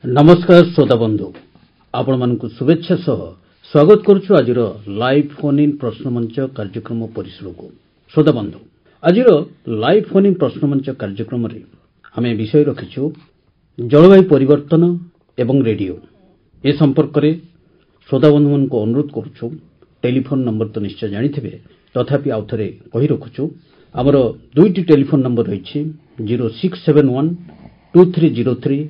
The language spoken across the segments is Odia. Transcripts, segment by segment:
नमस्कार श्रोता बंधु आपण मानक शुभेच्छा सह स्वागत करुछु आजिर लाइव फोन इन प्रश्न मंच कार्यक्रम परिसर को। श्रोता बंधु आजिर लाइव फोन इन प्रश्न मंच कार्यक्रम रे आमे विषय रखिछु जलवायु परिवर्तन एवं रेडियो। ए संपर्क रे श्रोता बंधु मन को अनुरोध करुछु टेलीफोन नंबर तो निश्चय जानिथिबे तथापि आउथरे कहि रखुछु हमर दुईटी टेलीफोन नंबर रहिछि 0671 2303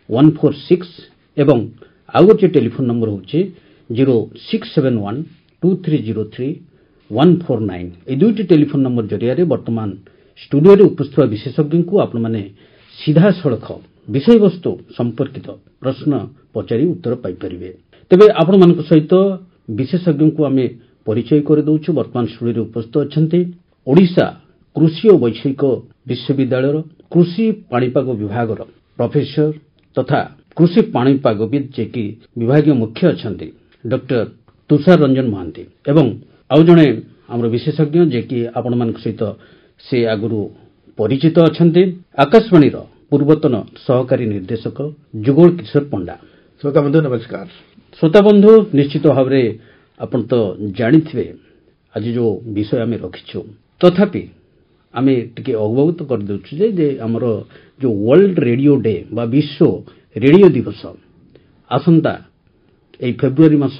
146 एवं आउ गोटे टेलीफोन नंबर होचे 0671 2303 149। ए दुईटी टेलीफोन नंबर जरिया रे वर्तमान स्टूडियो रे उपस्थित विशेषज्ञ को आपण माने सीधा सड़क विषय वस्तु संपर्कित प्रश्न पचारि उत्तर पाई परिबे। तबे आपण मानक सहित विशेषज्ञ को आमे परिचय कर दउछु। वर्तमान स्टूडियो रे उपस्थित अछंती ओडिशा कृषि और वैषयिक विश्वविद्यालय कृषि पाणीपाग विभाग प्रोफेसर तथा कृषि पाणीपागविद जे कि विभागीय मुख्य अछंती डॉक्टर तुषार रंजन महांती एवं आउ जणे हमर विशेषज्ञ जे कि आपण मानक सहित से आगुरु परिचित अछंती आकाशवाणी रो पूर्वतन सहकारी निर्देशक जुगल किशोर पंडा। श्रोता बंधु नमस्कार। श्रोता बंधु निश्चित भाव रे आपण तो जानिथिबे आज जो विषय आमे रखिछु तथापि आमे टिके अवगत कर देउछु जे हमर जो वर्ल्ड रेडियो डे बा विश्व रेडियो दिवस आसंता ए फेब्रुआरी मास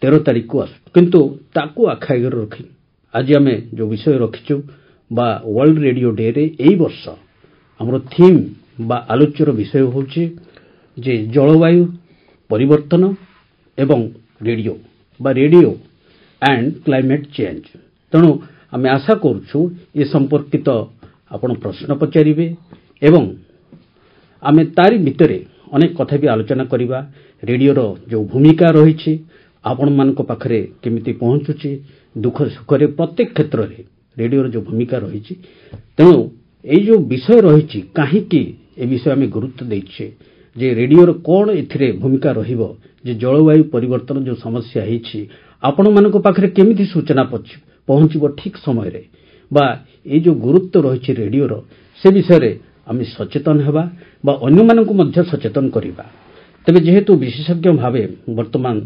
13 तारिख को किंतु ताकू आखाइगर रखी आज आमे जो विषय रखिछु बा वर्ल्ड रेडियो डे रे एई वर्ष हमर थीम बा आलोच्यर विषय होछि जे जलवायु परिवर्तन एवं रेडियो बा रेडियो एंड क्लाइमेट चेंज। तेणु आमे आशा करूछु ए संपर्कित आपण प्रश्न पचारिबे एवं आमे तारी भितरे अनेक कथा भी आलोचना करिबा। रेडियोर जो भूमिका रहिछि आपण मानक पाखरे केमिति पहुंचुछि दुख सुख रे प्रत्येक क्षेत्र रे रेडियोर जो भूमिका रहिछि तेणु ए जो विषय रहिछि काहे कि ए विषय आमे गुरुत्व दैछे जे रेडियोर कोन एथिरे भूमिका रहिबो जे जलवायु परिवर्तन जो समस्या हिछि आपण मानक पाखरे केमिति सूचना पहुंचिबो ठीक समय रे बा ए जो गुरुत्व रहिछि रेडियोर से विषय रे आमे सचेतन हेबा बा अन्य मानक मध्य सचेतन करिबा। तबे जेहेतु विशेषज्ञ भावे वर्तमान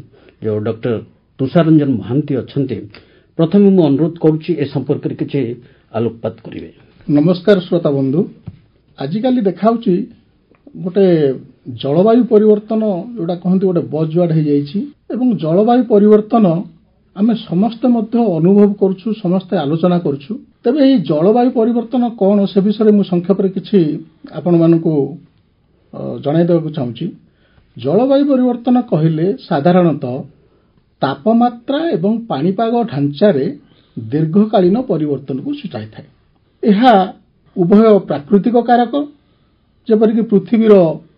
जो डॉक्टर तुषार रंजन महांती अछंती प्रथम मु अनुरोध करूछि ए संपर्क रे किछि आलोकपात करिवे। नमस्कार श्रोता बंधु आजिकाली देखाउछि गोटे जलवायु परिवर्तन जोटा कहंती गोटे बजवाड हे जाईछि एवं जलवायु परिवर्तन आमे समस्त मध्य अनुभव करछु समस्त आलोचना करछु। तबे ए जलवायु परिवर्तन कोन से विषय मु संक्षेप रे किछि आपण मानको जणाइ देबाक चाहूछि। जलवायु परिवर्तन कहिले साधारणतः तापमात्रा एवं पाणीपाग ढांचा रे दीर्घकालीन परिवर्तन को सूचाई थाए। एहा उभय प्राकृतिक कारक जेपरिक पृथ्वीर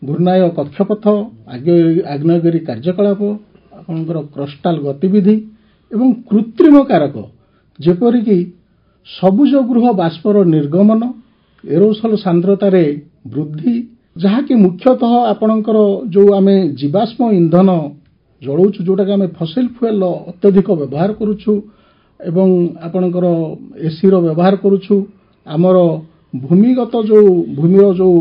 घूर्णाय कक्षपथ आग्नेयगिरी कार्यकलाप आपणकर क्रस्टाल गतिविधि एवं कृत्रिम कारक जेपरिक सबुज गृह बाष्पर निर्गमन एरोसल सांद्रता रे वृद्धि जहाँकि मुख्यतः आपणकर जो आमे जीवाश्म इंधन जलाउछु जोटा कि आमे फसिल फ्यूएल अत्यधिक व्यवहार करूछु एवं आपणकर एसी रो व्यवहार करूछु आमर भूमिगत जो भूमिर जो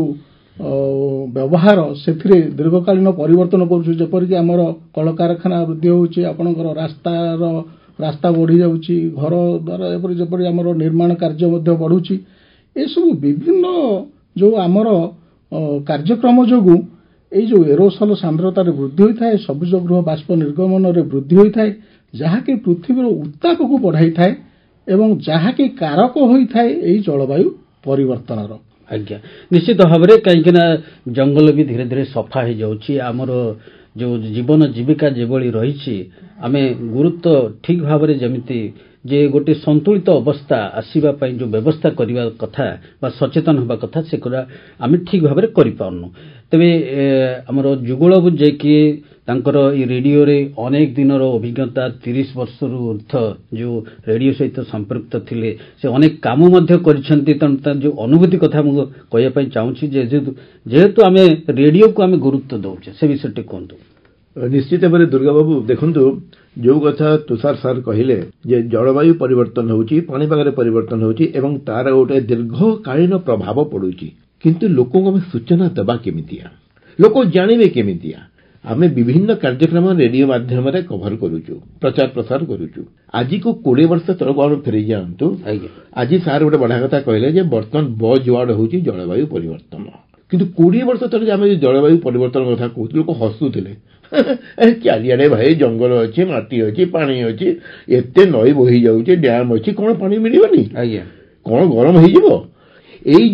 व्यवहार से दीर्घकालीन परिवर्तन करूछु जेपरिक आमर कलकारखाना वृद्धि होउछि आपणकर रास्ता बढ़ी जाउछि घर द्वारा जेपरि आमर निर्माण कार्य मध्ये बढ़ुछि ए सब विभिन्न जो आमर कार्यक्रम जोगु ए जो एरोसल सांद्रता रे वृद्धि होई थाए सबुज गृह बाष्प निर्गमन रे वृद्धि होई थाए जहाँकि पृथ्वीर उत्ताप को बढ़ाई थाए एवं जहाँकि कारक होई थाए ए जलवायु परिवर्तन रो। आज्ञा निश्चित भाव में कहीं जंगल भी धीरे धीरे सफा हो जाउछि आमर जो जीवन जीविका जेभली रही आमे गुरुत्व ठीक भाव में जमिति जे गोटे संतुलित अवस्था आसीबा पई जो व्यवस्था करिवा कथा बा सचेतन होबा कथा से कुरा आमे ठीक भाव में करि पाउनु। तबे हमर जुगल जे कि तांकर ई रेडियो रे अनेक दिन रो अभिज्ञता 30 वर्ष रु ऊर्ध्व जो रेडियो सहित संपर्कित थिले से अनेक काम मध्य करिसंती त जो अनुभूति कथा मु कहया पई चाहूछि जेहेतु आमे रेडियो को आमे गुरुत्व दउछे से विषय टे कोंतु। निश्चित भाव दुर्गा बाबू देखु जो कथा तुषार सार कहले जे जलवायु परिवर्तन होउची पाणीपाग परिवर्तन होउची एवं तार गोटे दीर्घकालीन प्रभाव पड़ुची किंतु लोक सूचना देवा केमितिया लोक जानिबे केमितिया आमे विभिन्न कार्यक्रम रेडियो माध्यम रे कवर करूछु प्रचार प्रसार करूछु आज को 20 वर्ष तक और फेरी जानतु आज सार गोटे बढ़िया कथा कहले जे वर्तमान बजवार्ड होची जलवायु परिवर्तन किंतु 20 वर्ष तक आमे जलवायु परिवर्तन कथा कहू लोक हसुथिले चारिआडे भाई जंगल अच्छी माटी अच्छी पानी अच्छी एते नई बही जाऊे डैम अच्छी कौन पानी मिलबनी कौन गरम हो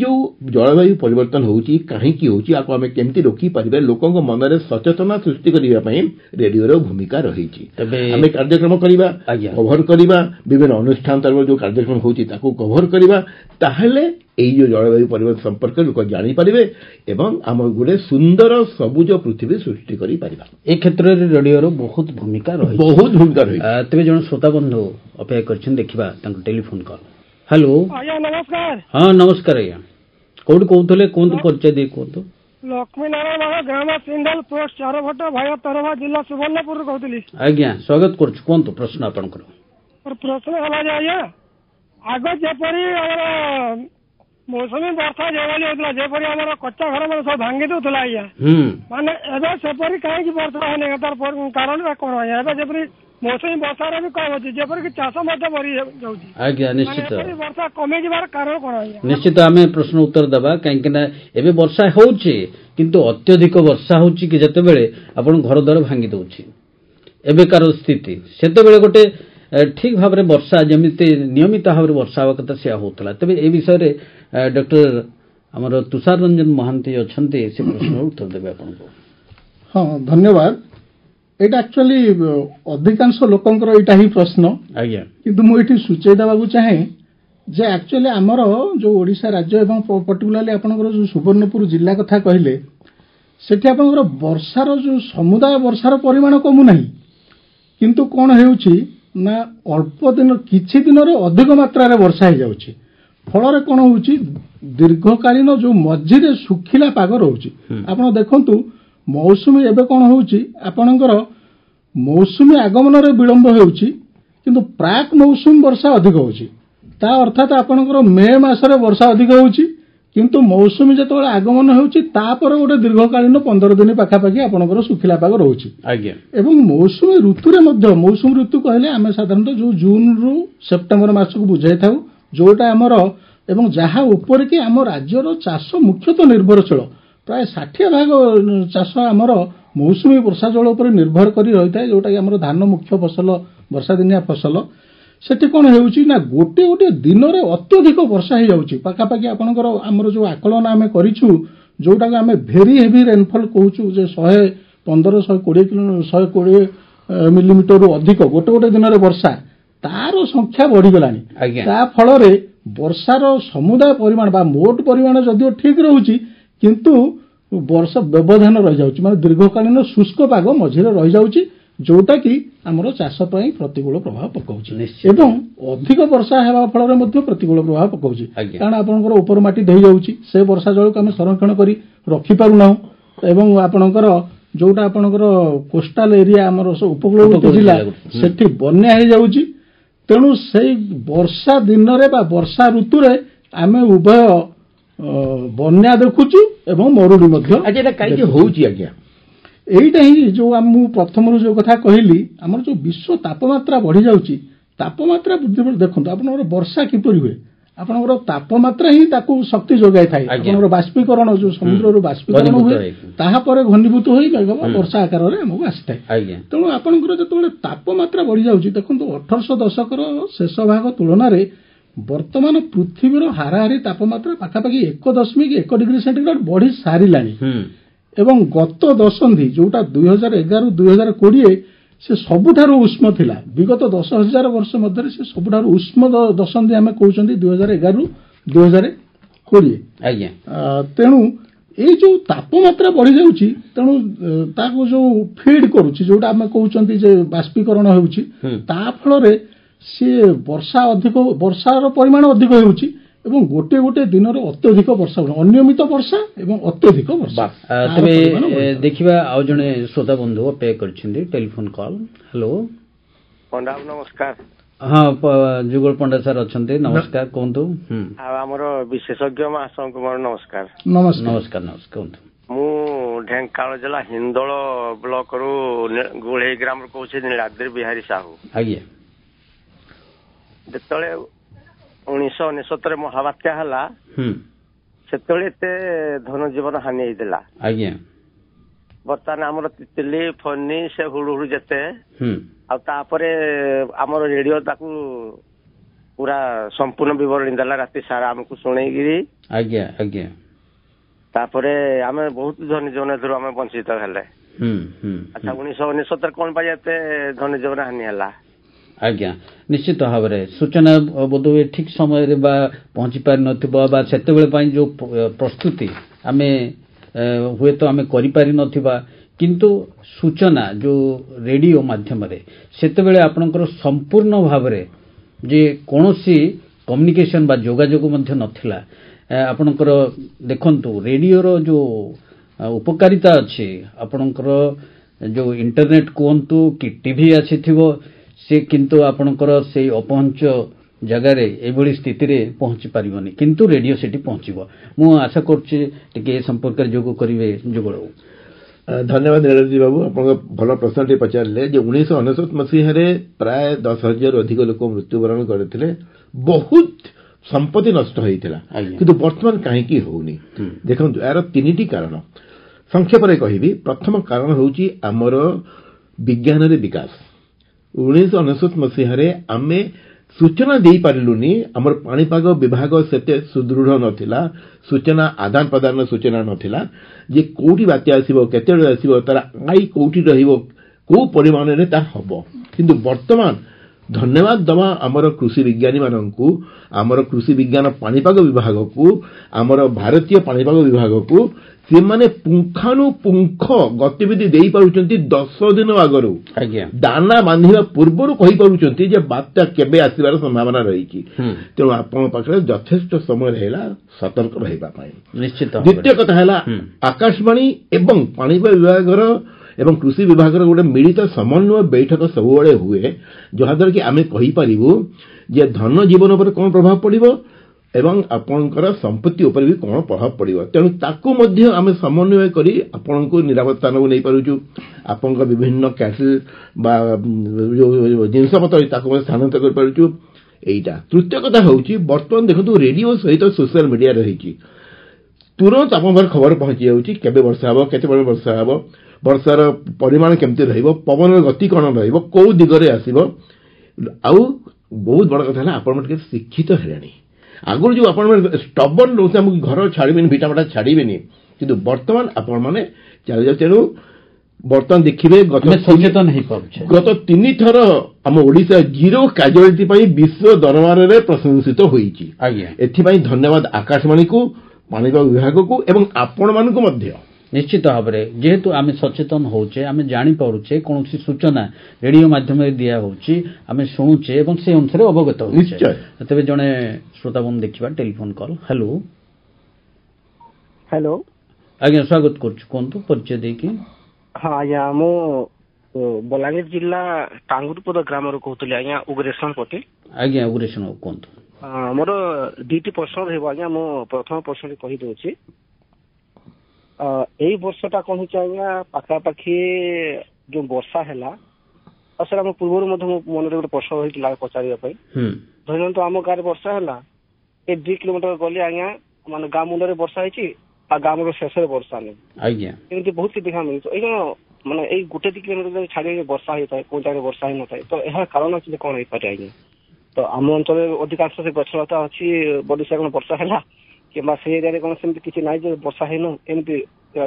जो जलवायु परिवर्तन होची कहीं होची आको आमे केमती रोकी परिबे लोकंग मनरे सचेतना सृष्टि करिबा पई रेडियो रो भूमिका रहिची आमे कार्यक्रम करिबा कवर करिबा विभिन्न अनुष्ठान तर जो कार्यक्रम होची ताको कवर करिबा ताहले एई जो जलवायु परिवर्तन संपर्क लोक जानि परिबे एवं आम गुडे सुंदर सबुज पृथ्वी सृष्टि करि परिबा ए क्षेत्र रे रेडियो रो बहुत भूमिका रही तबे जण श्रोता बंधु अपेक्षा करछन देखिबा तांको टेलीफोन कॉल हेलो आज्ञा नमस्कार हाँ नमस्कार आज्ञा कौन कहते कौन परिचय दे कहतु लक्ष्मी नारायण बाबा ग्राम सिंधल पोस्ट चारभट भाई तरभा जिला सुवर्णपुर कहती आज्ञा स्वागत कर प्रश्न आपंकर प्रश्न है आज्ञा आग जपरी मौसमी वर्षा जो होपरी आम कच्चा घर मैंने सब भांगी दूसरा आज्ञा माने एवं सेपरी कहीं वर्षा है तार कारण कौन आज्ञा एवं मौसमी वर्षा भी कम अच्छी जपरिक चाष बढ़ी आज्ञा निश्चित वर्षा कमी जबार कारण कौन निश्चित आम प्रश्न उत्तर दबा कहीं वर्षा होउछि किंतु अत्यधिक वर्षा होउछि कि जतेबेले आपण घर द्वार भांगी दउछि एबेकार स्थिति सेतेबेले गोटे ठीक भाव में वर्षा जमिति नियमित भाव में वर्षा हवा कथा से होता तेज ए विषय में डॉक्टर आमर तुषार रंजन महांती अच्छे से प्रश्न उत्तर देवे आपन हाँ धन्यवाद एटा एक्चुअली अधिकांश लोकंकर एटा ही प्रश्न आज्ञा किंतु मु एठी सूचय देबाकू चाहे जे एक्चुअली आमर जो ओडिशा राज्य एवं पर्टिकुलरली आपनकर जो सुवर्णपुर जिला कथा कहले सेठी आपनकर वर्षार जो समुदाय वर्षार परिमाण कमु नाही किंतु कोन हेउची ना अल्प दिन किछि दिन रे अधिक मात्रा रे वर्षा हो जाउची फल रे कोन होउची दीर्घकालीन जो मझिरे सुखिला पाग रहउची आपण देखंतु मौसुमी एबे कोन होउची आपनकर मौसुमी आगमन रे विलंब होउची किंतु प्राक मौसुमी वर्षा अधिक होउची ता अर्थात आपनकर मे मास रे वर्षा अधिक होउची किंतु मौसुमी जतबेले आगमन होउची तापर गोटे दीर्घकालीन 15 दिन पाखापाखि आपनकर सुखिला पाग रहउची आज्ञा एवं मौसुमी ऋतु रे मध्य मौसुमी ऋतु कहले आमे साधारणतः जो जून रु सेप्टेम्बर मास को बुझाई थाउ जोटा हमर एवं जहा ऊपर कि आम राज्यर चाष मुख्यतः निर्भरशील प्राय 60% चाष आमर मौसुमी वर्षा जल उपर निर्भर करी रही था जोटा कि आमर धान मुख्य फसल वर्षा दिनिया फसल सेठी कौन होउची ना गोटे गोटे दिन रे अत्यधिक वर्षा हो जाउची पाखापाखि आपनकर आमर जो आकलन आमे करिछु जोटा कि आमे भेरी हेवी रेनफॉल कहूछु जे 115 120 मिलीमीटर रु अधिक गोटे गोटे दिन रे वर्षा तार संख्या बढ़ी गलानी ता फल रे वर्षार समुदाय परिमाण बा मोट परिमाण जदियो ठीक रहउची किंतु वर्षा व्यवधान रही जाउची माने दीर्घकालीन शुष्क पाग मझिरे रही जाउची जोटा कि आमर चाष पई प्रतिकूल प्रभाव पकाउची एवं अधिक वर्षा हेबा फल रे मध्ये प्रतिकूल प्रभाव पकाउची कारण आपनकर ऊपर माटी धई जाउची से वर्षा जल को हम संरक्षण करी रखि पारु ना एवं आपनकर जोटा आपनकर कोस्टल एरिया आमर उपकूलवर्ती जिला सेठी बन्या हे जाउची तेणु से वर्षा दिन रे बा वर्षा ऋतु रे आमे उभय बन्या देखुचु एवं मरुडी मध्ये आज्ञा काई होउची आज्ञा एईटा ही जो हम प्रथम जो कथा कहली हमर जो विश्व तापमात्रा बढ़ी जाउची तापमात्रा वृद्धि देखंतु आपनकर वर्षा किपरि हुए आपनकर तापमात्रा ही ताकू शक्ति जोगाई थाई आपनकर बाष्पीकरण जो समुद्र रो बाष्पीकरण हुए ताहा परे घनीभूत होई वर्षा आकार रे हमको आसीथाय तेणु आपनकर जतबेले तापमात्रा बढ़ी जाउची देखंतु 1800 दशकर शेष भाग तुलना रे वर्तमान पृथ्वीर हाराहारी तापमात्रा पाखापाखि 1.1 डिग्री सेंटीग्रेड बढ़ी सारिलानी एवं गत दशंधि जोटा 2011-2020 से सबुठारु उष्म थिला विगत 10,000 वर्ष मध्य से सबुठारु उष्म दशंधि आमे कहउचंदी 2011-2020 आज्ञा तेणु ए जो तापमात्रा बढ़ी जाउची तेणु ताको जो फीड करूची जोटा आमे कहउचंदी जे बाष्पीकरण होउची ता फल रे से वर्षा अधिक वर्षार परिमाण अधिक होउची एवं गोटे गोटे दिन रे अत्यधिक वर्षा अनियमित वर्षा एवं अत्यधिक वर्षा तबे देखिबा आ जने श्रोता बंधु पे करछिंदी टेलीफोन कॉल हेलो पंडा नमस्कार हाँ जुगल पंडा सर अच्छे नमस्कार कहतु आमर विशेषज्ञ महाशय कुमार नमस्कार नमस्कार नमस्कार नमस्कार कहतु ମୁଁ ଢେଙ୍କାନାଳ ଜିଲ୍ଲା ହିନ୍ଦୋଳ ବ୍ଲକ ରୁ ଗୁଳେଇ ଗ୍ରାମ ରୁ କହୁଛି ନୀଳାଦ୍ରି ବିହାରୀ ସାହୁ। ଆଜ୍ଞା। ଯେତେବେଳେ 1969 ମହାବାତ୍ୟା ହେଲା ସେତେବେଳେ ଏତେ ଧନ ଜୀବନ ହାନି ହେଇଥିଲା। ଆଜ୍ଞା। ବର୍ତ୍ତମାନ ଆମର ତିତିଲି ଫନି ସେ ହୁଳୁ ହୁଳୁ ଯେତେ ଆଉ ତାପରେ ଆମର ରେଡିଓ ତାକୁ ପୁରା ସମ୍ପୂର୍ଣ୍ଣ ବିବରଣୀ ଦେଲା ରାତି ସାରା ଆମକୁ ଶୁଣେଇକିରି। ଆଜ୍ଞା ଆଜ୍ଞା। ତାପରେ ଆମେ ବହୁତ ଧନୀ ଜୀବନ ଏଥିରୁ ଆମେ ବଞ୍ଚିତ ହେଲେ। ଆଚ୍ଛା 1969 କଣ ପାଇଁ ଏତେ ଧନୀ ଜୀବନ ହାନି ହେଲା? ଆଜ୍ଞା ନିଶ୍ଚିତ ଭାବରେ ସୂଚନା ବୋଧହୁଏ ଠିକ ସମୟରେ ବା ପହଞ୍ଚି ପାରିନଥିବ ବା ସେତେବେଳେ ପାଇଁ ଯୋଉ ପ୍ରସ୍ତୁତି ଆମେ ହୁଏତ ଆମେ କରିପାରିନଥିବା କିନ୍ତୁ ସୂଚନା ଯୋଉ ରେଡିଓ ମାଧ୍ୟମରେ ସେତେବେଳେ ଆପଣଙ୍କର ସମ୍ପୂର୍ଣ୍ଣ ଭାବରେ ଯେ କୌଣସି କମ୍ୟୁନିକେସନ ବା ଯୋଗାଯୋଗ ମଧ୍ୟ ନଥିଲା। ଆପଣଙ୍କର ଦେଖନ୍ତୁ ରେଡିଓର ଯୋଉ ଉପକାରିତା ଅଛି ଆପଣଙ୍କର ଯୋଉ ଇଣ୍ଟରନେଟ କୁହନ୍ତୁ କି ଟିଭି ଆସିଥିବ ସେ କିନ୍ତୁ ଆପଣଙ୍କର ସେଇ ଅପହଞ୍ଚ ଜାଗାରେ ଏଭଳି ସ୍ଥିତିରେ ପହଞ୍ଚି ପାରିବନି କିନ୍ତୁ ରେଡିଓ ସେଠି ପହଞ୍ଚିବ। ମୁଁ ଆଶା କରୁଛି ଟିକେ ଏ ସମ୍ପର୍କରେ ଯୋଗ କରିବେ ଯୁଗଳ। ଧନ୍ୟବାଦ ନୀଳାଦ୍ରି ବାବୁ ଆପଣଙ୍କ ଭଲ ପ୍ରଶ୍ନଟି ପଚାରିଲେ ଯେ 1969 ମସିହାରେ ପ୍ରାୟ 10,000 ଅଧିକ ଲୋକ ମୃତ୍ୟୁବରଣ କରିଥିଲେ। ବହୁତ ସମ୍ପତ୍ତି ନଷ୍ଟ ହୋଇଥିଲା କିନ୍ତୁ ବର୍ତ୍ତମାନ କାହିଁକି ହଉନି ଦେଖନ୍ତୁ ଏହାର 3ଟି କାରଣ ସଂକ୍ଷେପରେ କହିବି। ପ୍ରଥମ କାରଣ ହେଉଛି ଆମର ବିଜ୍ଞାନରେ ବିକାଶ। 1969 ମସିହାରେ ଆମେ ସୂଚନା ଦେଇପାରିଲୁନି। ଆମର ପାଣିପାଗ ବିଭାଗ ସେତେ ସୁଦୃଢ଼ ନଥିଲା। ସୂଚନା ଆଦାନ ପ୍ରଦାନର ସୂଚନା ନଥିଲା ଯେ କୋଉଠି ବାତ୍ୟା ଆସିବ କେତେବେଳେ ଆସିବ ତାର ଆଇ କୋଉଠି ରହିବ କୋଉ ପରିମାଣରେ ତାହା ହବ। କିନ୍ତୁ ବର୍ତ୍ତମାନ ଧନ୍ୟବାଦ ଦେବା ଆମର କୃଷି ବିଜ୍ଞାନୀମାନଙ୍କୁ ଆମର କୃଷି ବିଜ୍ଞାନ ପାଣିପାଗ ବିଭାଗକୁ ଆମର ଭାରତୀୟ ପାଣିପାଗ ବିଭାଗକୁ ସେମାନେ ପୁଙ୍ଖାନୁପୁଙ୍ଖ ଗତିବିଧି ଦେଇପାରୁଛନ୍ତି 10 ଦିନ ଆଗରୁ ଦାନା ବାନ୍ଧିବା ପୂର୍ବରୁ କହିପାରୁଛନ୍ତି ଯେ ବାତ୍ୟା କେବେ ଆସିବାର ସମ୍ଭାବନା ରହିଛି। ତେଣୁ ଆପଣଙ୍କ ପାଖରେ ଯଥେଷ୍ଟ ସମୟ ରହିଲା ସତର୍କ ରହିବା ପାଇଁ। ନିଶ୍ଚିତ। ଦ୍ୱିତୀୟ କଥା ହେଲା ଆକାଶବାଣୀ ଏବଂ ପାଣିପାଗ ବିଭାଗର ଏବଂ କୃଷି ବିଭାଗର ଗୋଟେ ମିଳିତ ସମନ୍ୱୟ ବୈଠକ ସବୁବେଳେ ହୁଏ ଯାହାଦ୍ୱାରା କି ଆମେ କହିପାରିବୁ ଯେ ଧନ ଜୀବନ ଉପରେ କ'ଣ ପ୍ରଭାବ ପଡ଼ିବ ଏବଂ ଆପଣଙ୍କର ସମ୍ପତ୍ତି ଉପରେ ବି କ'ଣ ପ୍ରଭାବ ପଡ଼ିବ। ତେଣୁ ତାକୁ ମଧ୍ୟ ଆମେ ସମନ୍ୱୟ କରି ଆପଣଙ୍କୁ ନିରାପଦ ସ୍ଥାନକୁ ନେଇପାରୁଛୁ। ଆପଣଙ୍କ ବିଭିନ୍ନ କ୍ୟାଟେଲ ବା ଯେଉଁ ଜିନିଷପତ୍ର ତାକୁ ମଧ୍ୟ ସ୍ଥାନାନ୍ତର କରିପାରୁଛୁ ଏଇଟା। ତୃତୀୟ କଥା ହେଉଛି ବର୍ତ୍ତମାନ ଦେଖନ୍ତୁ ରେଡିଓ ସହିତ ସୋସିଆଲ ମିଡିଆ ରହିଛି। ତୁରନ୍ତ ଆପଣଙ୍କ ପାଖରେ ଖବର ପହଞ୍ଚି ଯାଉଛି କେବେ ବର୍ଷା ହେବ କେତେବେଳେ ବର୍ଷା ହେବ ବର୍ଷାର ପରିମାଣ କେମିତି ରହିବ ପବନର ଗତି କ'ଣ ରହିବ କୋଉ ଦିଗରେ ଆସିବ। ଆଉ ବହୁତ ବଡ଼ କଥା ହେଲା ଆପଣମାନେ ଟିକେ ଶିକ୍ଷିତ ହେଲେଣି। ଆଗରୁ ଯେଉଁ ଆପଣମାନେ ଷ୍ଟବର୍ନ ରହୁଥିଲେ ଆମକୁ ଘର ଛାଡ଼ିବେନି ଭିଟାମାଟା ଛାଡ଼ିବେନି କିନ୍ତୁ ବର୍ତ୍ତମାନ ଆପଣମାନେ ଚାଲିଯାଉ। ତେଣୁ ବର୍ତ୍ତମାନ ଦେଖିବେ ସଚେତନ ହେଇପାରୁଛେ। ଗତ 3 ଥର ଆମ ଓଡ଼ିଶା ଜିରୋ କାଜୁଆଲିଟି ପାଇଁ ବିଶ୍ୱ ଦରବାରରେ ପ୍ରଶଂସିତ ହୋଇଛି। ଏଥିପାଇଁ ଧନ୍ୟବାଦ ଆକାଶବାଣୀକୁ ପାଣିପାଗ ବିଭାଗକୁ ଏବଂ ଆପଣମାନଙ୍କୁ ମଧ୍ୟ। ନିଶ୍ଚିତ ଭାବରେ ଯେହେତୁ ଆମେ ସଚେତନ ହେଉଛେ ଆମେ ଜାଣିପାରୁଛେ କୌଣସି ସୂଚନା ରେଡିଓ ମାଧ୍ୟମରେ ଦିଆହେଉଛି ଆମେ ଶୁଣୁଛେ ଏବଂ ସେ ଅନୁସାରେ ଅବଗତ ହେଉଛେ। ତେବେ ଜଣେ ଶ୍ରୋତାବନ୍ଧୁ ଦେଖିବା ଟେଲିଫୋନ କଲ୍। ହ୍ୟାଲୋ ହ୍ୟାଲୋ ଆଜ୍ଞା ସ୍ୱାଗତ କରୁଛୁ କୁହନ୍ତୁ ପରିଚୟ ଦେଇକି। ହଁ ଆଜ୍ଞା ମୁଁ ବଲାଙ୍ଗୀର ଜିଲ୍ଲା ଟାଙ୍ଗୁରପଦା ଗ୍ରାମରୁ କହୁଥିଲି ଆଜ୍ଞା ଉଗ୍ରେସନ ପଟି। ଆଜ୍ଞା ଉଗ୍ରେସନ କୁହନ୍ତୁ। ମୋର 2ଟି ପ୍ରଶ୍ନ ରହିବ ଆଜ୍ଞା। ମୁଁ ପ୍ରଥମ ପ୍ରଶ୍ନଟି କହିଦେଉଛି। ଏଇ ବର୍ଷଟା କ'ଣ ହେଉଛି ଆଜ୍ଞା ପାଖାପାଖି ଯୋଉ ବର୍ଷା ହେଲା ଆଉ ସେଟା ମୋ ପୂର୍ବରୁ ମଧ୍ୟ ମୋ ମନରେ ଗୋଟେ ପ୍ରଶ୍ନ ରହିଥିଲା ପଚାରିବା ପାଇଁ। ଧରି ନିଅନ୍ତୁ ଆମ ଗାଁରେ ବର୍ଷା ହେଲା ଏ 2 କିଲୋମିଟର ଗଲେ ଆଜ୍ଞା ମାନେ ଗାଁ ମୁଣ୍ଡରେ ବର୍ଷା ହେଇଛି ଆଉ ଗାଁ ମୁଣ୍ଡ ଶେଷରେ ବର୍ଷା ନାହିଁ। ଏମିତି ବହୁତ କିଛି ଦେଖିବାକୁ ମିଳୁଛି। ଏଇ ମାନେ ଏଇ 1-2 କିଲୋମିଟର ଛାଡ଼ିକି ବର୍ଷା ହେଇଥାଏ କୋଉ ଜାଗାରେ ବର୍ଷା ହେଇନଥାଏ। ତ ଏହାର କାରଣ ଅଛି କ'ଣ ହେଇପାରେ ଆଜ୍ଞା? ତ ଆମ ଅଞ୍ଚଳରେ ଅଧିକାଂଶ ସେ ଗଛଲତା ଅଛି ବଡି ସେ କ'ଣ ବର୍ଷା ହେଲା କିମ୍ବା ସେ ଏରିଆରେ କ'ଣ ସେମିତି କିଛି ନାହିଁ ଯେ ବର୍ଷା ହେଇନୁ ଏମିତି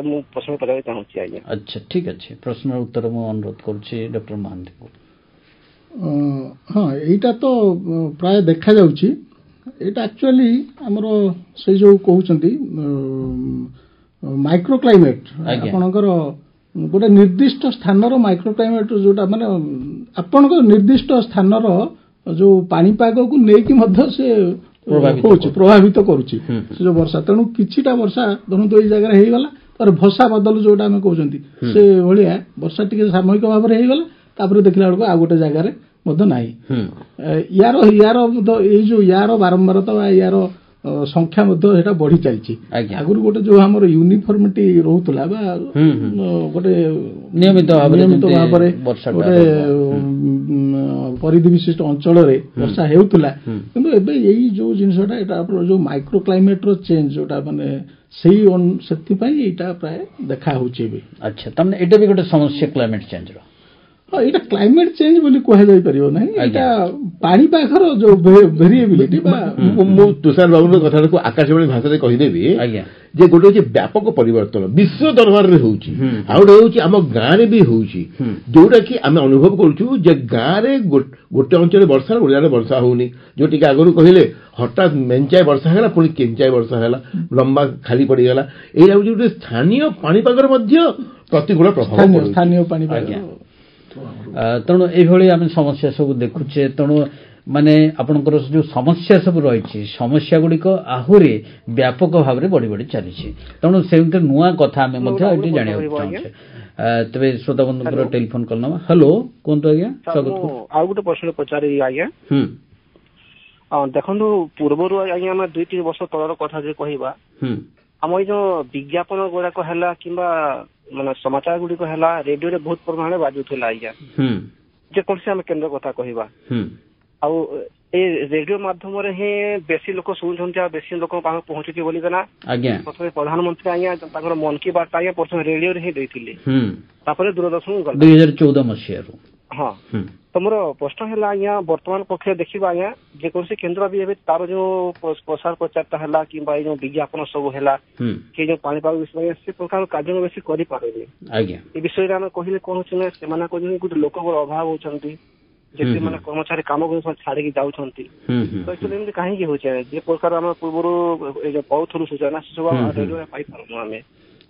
ମୁଁ ପ୍ରଶ୍ନ କରିବାକୁ ଚାହୁଁଛି ଆଜ୍ଞା। ଆଚ୍ଛା ଠିକ ଅଛି ପ୍ରଶ୍ନର ଉତ୍ତର ମୁଁ ଅନୁରୋଧ କରୁଛି ଡକ୍ଟର ମହାନ୍ତିଙ୍କୁ। ହଁ ଏଇଟା ତ ପ୍ରାୟ ଦେଖାଯାଉଛି। ଏଇଟା ଆକ୍ଚୁଆଲି ଆମର ସେଇ ଯେଉଁ କହୁଛନ୍ତି ମାଇକ୍ରୋ କ୍ଲାଇମେଟ୍ ଆପଣଙ୍କର ଗୋଟେ ନିର୍ଦ୍ଦିଷ୍ଟ ସ୍ଥାନର ମାଇକ୍ରୋ କ୍ଲାଇମେଟ୍ ଯୋଉଟା ମାନେ ଆପଣଙ୍କ ନିର୍ଦ୍ଦିଷ୍ଟ ସ୍ଥାନର ଯୋଉ ପାଣିପାଗକୁ ନେଇକି ମଧ୍ୟ ସେ ପ୍ରଭାବିତ କରୁଛି ସେ ଯୋଉ ବର୍ଷା। ତେଣୁ କିଛିଟା ବର୍ଷା ଧରନ୍ତୁ ଏଇ ଜାଗାରେ ହେଇଗଲା ତାର ଭସା ବଦଲ ଯୋଉଟା ଆମେ କହୁଛନ୍ତି ସେ ଭଳିଆ ବର୍ଷା ଟିକେ ସାମୟିକ ଭାବରେ ହେଇଗଲା ତାପରେ ଦେଖିଲା ବେଳକୁ ଆଉ ଗୋଟେ ଜାଗାରେ ମଧ୍ୟ ନାହିଁ। ୟାର ଏଇ ଯୋଉ ୟାର ବାରମ୍ବାରତା ବା ୟାର ସଂଖ୍ୟା ମଧ୍ୟ ସେଟା ବଢି ଚାଲିଛି। ଆଗରୁ ଗୋଟେ ଯୋଉ ଆମର ୟୁନିଫର୍ମିଟି ରହୁଥିଲା ବା ଗୋଟେ ନିୟମିତ ଭାବରେ ଗୋଟେ ପରିଧି ବିଶିଷ୍ଟ ଅଞ୍ଚଳରେ ବର୍ଷା ହେଉଥିଲା, କିନ୍ତୁ ଏବେ ଏଇ ଯୋଉ ଜିନିଷଟା ଏଟା ଯୋଉ ମାଇକ୍ରୋ କ୍ଲାଇମେଟ ର ଚେଞ୍ଜ ଯୋଉଟା ମାନେ ସେଥିପାଇଁ ଏଇଟା ପ୍ରାୟ ଦେଖା ହଉଛି ଏବେ। ଆଚ୍ଛା, ତାମାନେ ଏଇଟା ବି ଗୋଟେ ସମସ୍ୟା କ୍ଲାଇମେଟ ଚେଞ୍ଜର। ଏଇଟା କ୍ଲାଇମେଟ ଚେଞ୍ଜ ବୋଲି କୁହାଯାଇ ପାରିବ ନାହିଁ, ଏଇଟା ପାଣିପାଗର ଯୋଉ ଭେରିଏବିଲିଟି। ମୁଁ ତୁଷାର ବାବୁଙ୍କ କଥାଟାକୁ ଆକାଶବାଣୀ ଭାଷାରେ କହିଦେବି ଯେ ଗୋଟେ ହଉଛି ବ୍ୟାପକ ପରିବର୍ତ୍ତନ ବିଶ୍ୱ ଦରବାରରେ ହଉଛି, ଆଉ ଗୋଟେ ହଉଛି ଆମ ଗାଁରେ ବି ହଉଛି, ଯୋଉଟା କି ଆମେ ଅନୁଭବ କରୁଛୁ ଯେ ଗାଁରେ ଗୋଟେ ଅଞ୍ଚଳରେ ବର୍ଷା ଗୋଟେ ଜାଗାରେ ବର୍ଷା ହଉନି। ଯୋଉଠିକି ଆଗରୁ କହିଲେ ହଠାତ୍ ମେଞ୍ଚାଏ ବର୍ଷା ହେଲା, ପୁଣି କେଞ୍ଚାଏ ବର୍ଷା ହେଲା, ଲମ୍ବା ଖାଲି ପଡିଗଲା। ଏଇଟା ହଉଛି ଗୋଟେ ସ୍ଥାନୀୟ ପାଣିପାଗର ମଧ୍ୟ ପ୍ରତିକୂଳ ପ୍ରଭାବ। ସ୍ଥାନୀୟ ପାଣିପାଗ। ତେଣୁ ଏଇଭଳି ଆମେ ସମସ୍ୟା ସବୁ ଦେଖୁଛେ। ତେଣୁ ମାନେ ଆପଣଙ୍କର ଯୋଉ ସମସ୍ୟା ସବୁ ରହିଛି, ସମସ୍ୟା ଗୁଡ଼ିକ ଆହୁରି ବ୍ୟାପକ ଭାବରେ ବଢି ବଢି ଚାଲିଛି। ତେଣୁ ସେମିତି ନୂଆ କଥା ଆମେ ମଧ୍ୟ ଏଠି ଜାଣିବାକୁ ଚାହୁଁଛେ। ତେବେ ଶ୍ରୋତା ବନ୍ଧୁଙ୍କର ଟେଲିଫୋନ କଲ୍ ନେବା। ହ୍ୟାଲୋ, କୁହନ୍ତୁ ଆଜ୍ଞା। ଆଉ ଗୋଟେ ପ୍ରଶ୍ନ ପଚାରିବି ଆଜ୍ଞା। ଦେଖନ୍ତୁ, ପୂର୍ବରୁ ଆଜ୍ଞା ଆମେ 2-3 ବର୍ଷ ତଳର କଥା ଯଦି କହିବା, ଆମ ଏଇ ଯୋଉ ବିଜ୍ଞାପନ ଗୁଡାକ ହେଲା କିମ୍ବା ମାନେ ସମାଚାର ଗୁଡିକ ହେଲା, ରେଡିଓରେ ବହୁତ ପରିମାଣରେ ବାଜୁଥିଲା ଆଜ୍ଞା। ଯେକୌଣସି ଆମେ କେନ୍ଦ୍ର କଥା କହିବା, ଆଉ ଏଇ ରେଡିଓ ମାଧ୍ୟମରେ ହିଁ ବେଶୀ ଲୋକ ଶୁଣୁଛନ୍ତି ଆଉ ବେଶୀ ଲୋକଙ୍କ ପାଖକୁ ପହଞ୍ଚୁଛି ବୋଲିକିନା ପ୍ରଥମେ ପ୍ରଧାନମନ୍ତ୍ରୀ ଆଜ୍ଞା ତାଙ୍କର ମନ୍ କି ବାର୍ତ୍ତା ଆଜ୍ଞା ପ୍ରଥମେ ରେଡିଓରେ ହିଁ ଦେଇଥିଲେ, ତାପରେ ଦୂରଦର୍ଶନ ଗଲା 2014 ମସିହାରୁ। ହଁ, ତ ମୋର ପ୍ରଶ୍ନ ହେଲା ଆଜ୍ଞା, ବର୍ତ୍ତମାନ ପକ୍ଷରେ ଦେଖିବା ଆଜ୍ଞା, ଯେକୌଣସି କେନ୍ଦ୍ର ବି ଏବେ ତାର ଯୋଉ ପ୍ରସାର ପ୍ରଚାରଟା ହେଲା କିମ୍ବା ଏଇ ଯୋଉ ବିଜ୍ଞାପନ ସବୁ ହେଲା କି ଯୋଉ ପାଣିପାଗ ବିଷୟରେ ସେ ପ୍ରକାର କାର୍ଯ୍ୟ ବେଶୀ କରିପାରୁନି। ଏ ବିଷୟରେ ଆମେ କହିଲେ କଣ ହଉଛି ନା, ସେମାନେ କହୁଛନ୍ତି ଗୋଟେ ଲୋକଙ୍କର ଅଭାବ ହଉଛନ୍ତି, ଯେତେ ମାନେ କର୍ମଚାରୀ କାମ ଛାଡିକି ଯାଉଛନ୍ତି। ତ ଏମିତି କାହିଁକି ହଉଛି? ଯେ ପ୍ରକାର ଆମେ ପୂର୍ବରୁ ଏଇ ଯୋଉ ପାଉଥିଲୁ ସୂଚନା, ସେ ସବୁ ରେଡିଓରେ ପାଇପାରୁନୁ ଆମେ।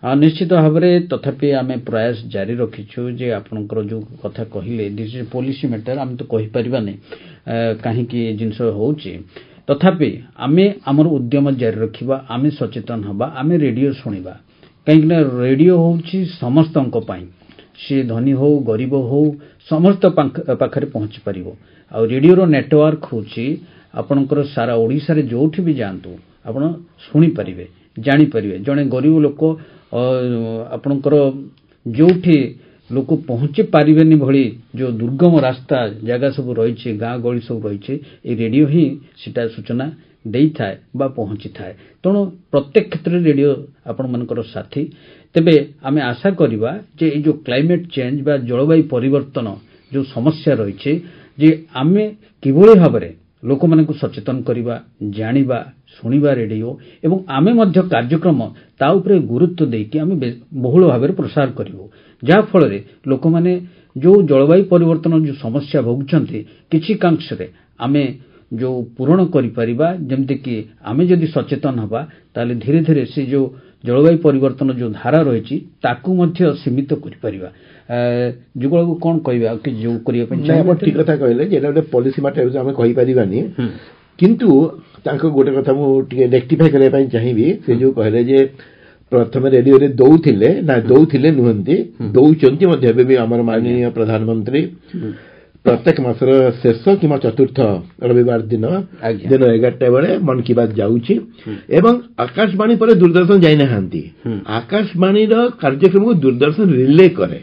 ନିଶ୍ଚିତ ଭାବରେ ତଥାପି ଆମେ ପ୍ରୟାସ ଜାରି ରଖିଛୁ ଯେ ଆପଣଙ୍କର ଯୋଉ କଥା କହିଲେ ଦିସ୍ ଇଜ୍ ପଲିସି ମ୍ୟାଟର, ଆମେ ତ କହିପାରିବାନି କାହିଁକି ଏ ଜିନିଷ ହେଉଛି। ତଥାପି ଆମେ ଆମର ଉଦ୍ୟମ ଜାରି ରଖିବା, ଆମେ ସଚେତନ ହେବା, ଆମେ ରେଡିଓ ଶୁଣିବା। କାହିଁକିନା ରେଡିଓ ହେଉଛି ସମସ୍ତଙ୍କ ପାଇଁ, ସିଏ ଧନୀ ହଉ ଗରିବ ହଉ ସମସ୍ତ ପାଖରେ ପହଞ୍ଚି ପାରିବ। ଆଉ ରେଡିଓର ନେଟୱାର୍କ ହେଉଛି ଆପଣଙ୍କର ସାରା ଓଡ଼ିଶାରେ ଯୋଉଠି ବି ଯାଆନ୍ତୁ ଆପଣ ଶୁଣିପାରିବେ, ଜାଣିପାରିବେ। ଜଣେ ଗରିବ ଲୋକ ଆପଣଙ୍କର ଯୋଉଠି ଲୋକ ପହଞ୍ଚି ପାରିବେନି ଭଳି ଯୋଉ ଦୁର୍ଗମ ରାସ୍ତା ଜାଗା ସବୁ ରହିଛି, ଗାଁ ଗହଳି ସବୁ ରହିଛି, ଏଇ ରେଡିଓ ହିଁ ସେଟା ସୂଚନା ଦେଇଥାଏ ବା ପହଞ୍ଚିଥାଏ। ତେଣୁ ପ୍ରତ୍ୟେକ କ୍ଷେତ୍ରରେ ରେଡିଓ ଆପଣମାନଙ୍କର ସାଥୀ। ତେବେ ଆମେ ଆଶା କରିବା ଯେ ଏଇ ଯୋଉ କ୍ଲାଇମେଟ ଚେଞ୍ଜ ବା ଜଳବାୟୁ ପରିବର୍ତ୍ତନ ଯୋଉ ସମସ୍ୟା ରହିଛି, ଯେ ଆମେ କିଭଳି ଭାବରେ ଲୋକମାନଙ୍କୁ ସଚେତନ କରିବା, ଜାଣିବା, ଶୁଣିବା ରେଡିଓ, ଏବଂ ଆମେ ମଧ୍ୟ କାର୍ଯ୍ୟକ୍ରମ ତା ଉପରେ ଗୁରୁତ୍ୱ ଦେଇକି ଆମେ ବହୁଳ ଭାବରେ ପ୍ରସାର କରିବୁ, ଯାହାଫଳରେ ଲୋକମାନେ ଯୋଉ ଜଳବାୟୁ ପରିବର୍ତ୍ତନ ଯୋଉ ସମସ୍ୟା ଭୋଗୁଛନ୍ତି କିଛି କାଂଶରେ ଆମେ ଯୋଉ ପୂରଣ କରିପାରିବା। ଯେମିତିକି ଆମେ ଯଦି ସଚେତନ ହେବା ତାହେଲେ ଧୀରେ ଧୀରେ ସେ ଯୋଉ ଜଳବାୟୁ ପରିବର୍ତ୍ତନ ଯୋଉ ଧାରା ରହିଛି ତାକୁ ମଧ୍ୟ ସୀମିତ କରିପାରିବା। ଯୁଗଳକୁ କ'ଣ କହିବା କି ଯୋଉ କରିବା ପାଇଁ ଚାହିଁବ? ଠିକ କଥା କହିଲେ ଯେ ଏଇଟା ଗୋଟେ ପଲିସି ମାଟର ଆମେ କହିପାରିବାନି, କିନ୍ତୁ ତାଙ୍କ ଗୋଟେ କଥା ମୁଁ ଟିକେ ରେକ୍ଟିଫାଏ କରିବା ପାଇଁ ଚାହିଁବି। ସେ ଯୋଉ କହିଲେ ଯେ ପ୍ରଥମେ ରେଡିଓରେ ଦଉଥିଲେ ନୁହନ୍ତି, ଦଉଛନ୍ତି ମଧ୍ୟ ଏବେ ବି ଆମର ମାନନୀୟ ପ୍ରଧାନମନ୍ତ୍ରୀ ପ୍ରତ୍ୟେକ ମାସର ଶେଷ କିମ୍ବା ଚତୁର୍ଥ ରବିବାର ଦିନ 11ଟା ବେଳେ ମନ୍ କି ବାତ୍ ଯାଉଛି ଏବଂ ଆକାଶବାଣୀ ପରେ ଦୂରଦର୍ଶନ ଯାଇନାହାନ୍ତି। ଆକାଶବାଣୀର କାର୍ଯ୍ୟକ୍ରମକୁ ଦୂରଦର୍ଶନ ରିଲେ କରେ।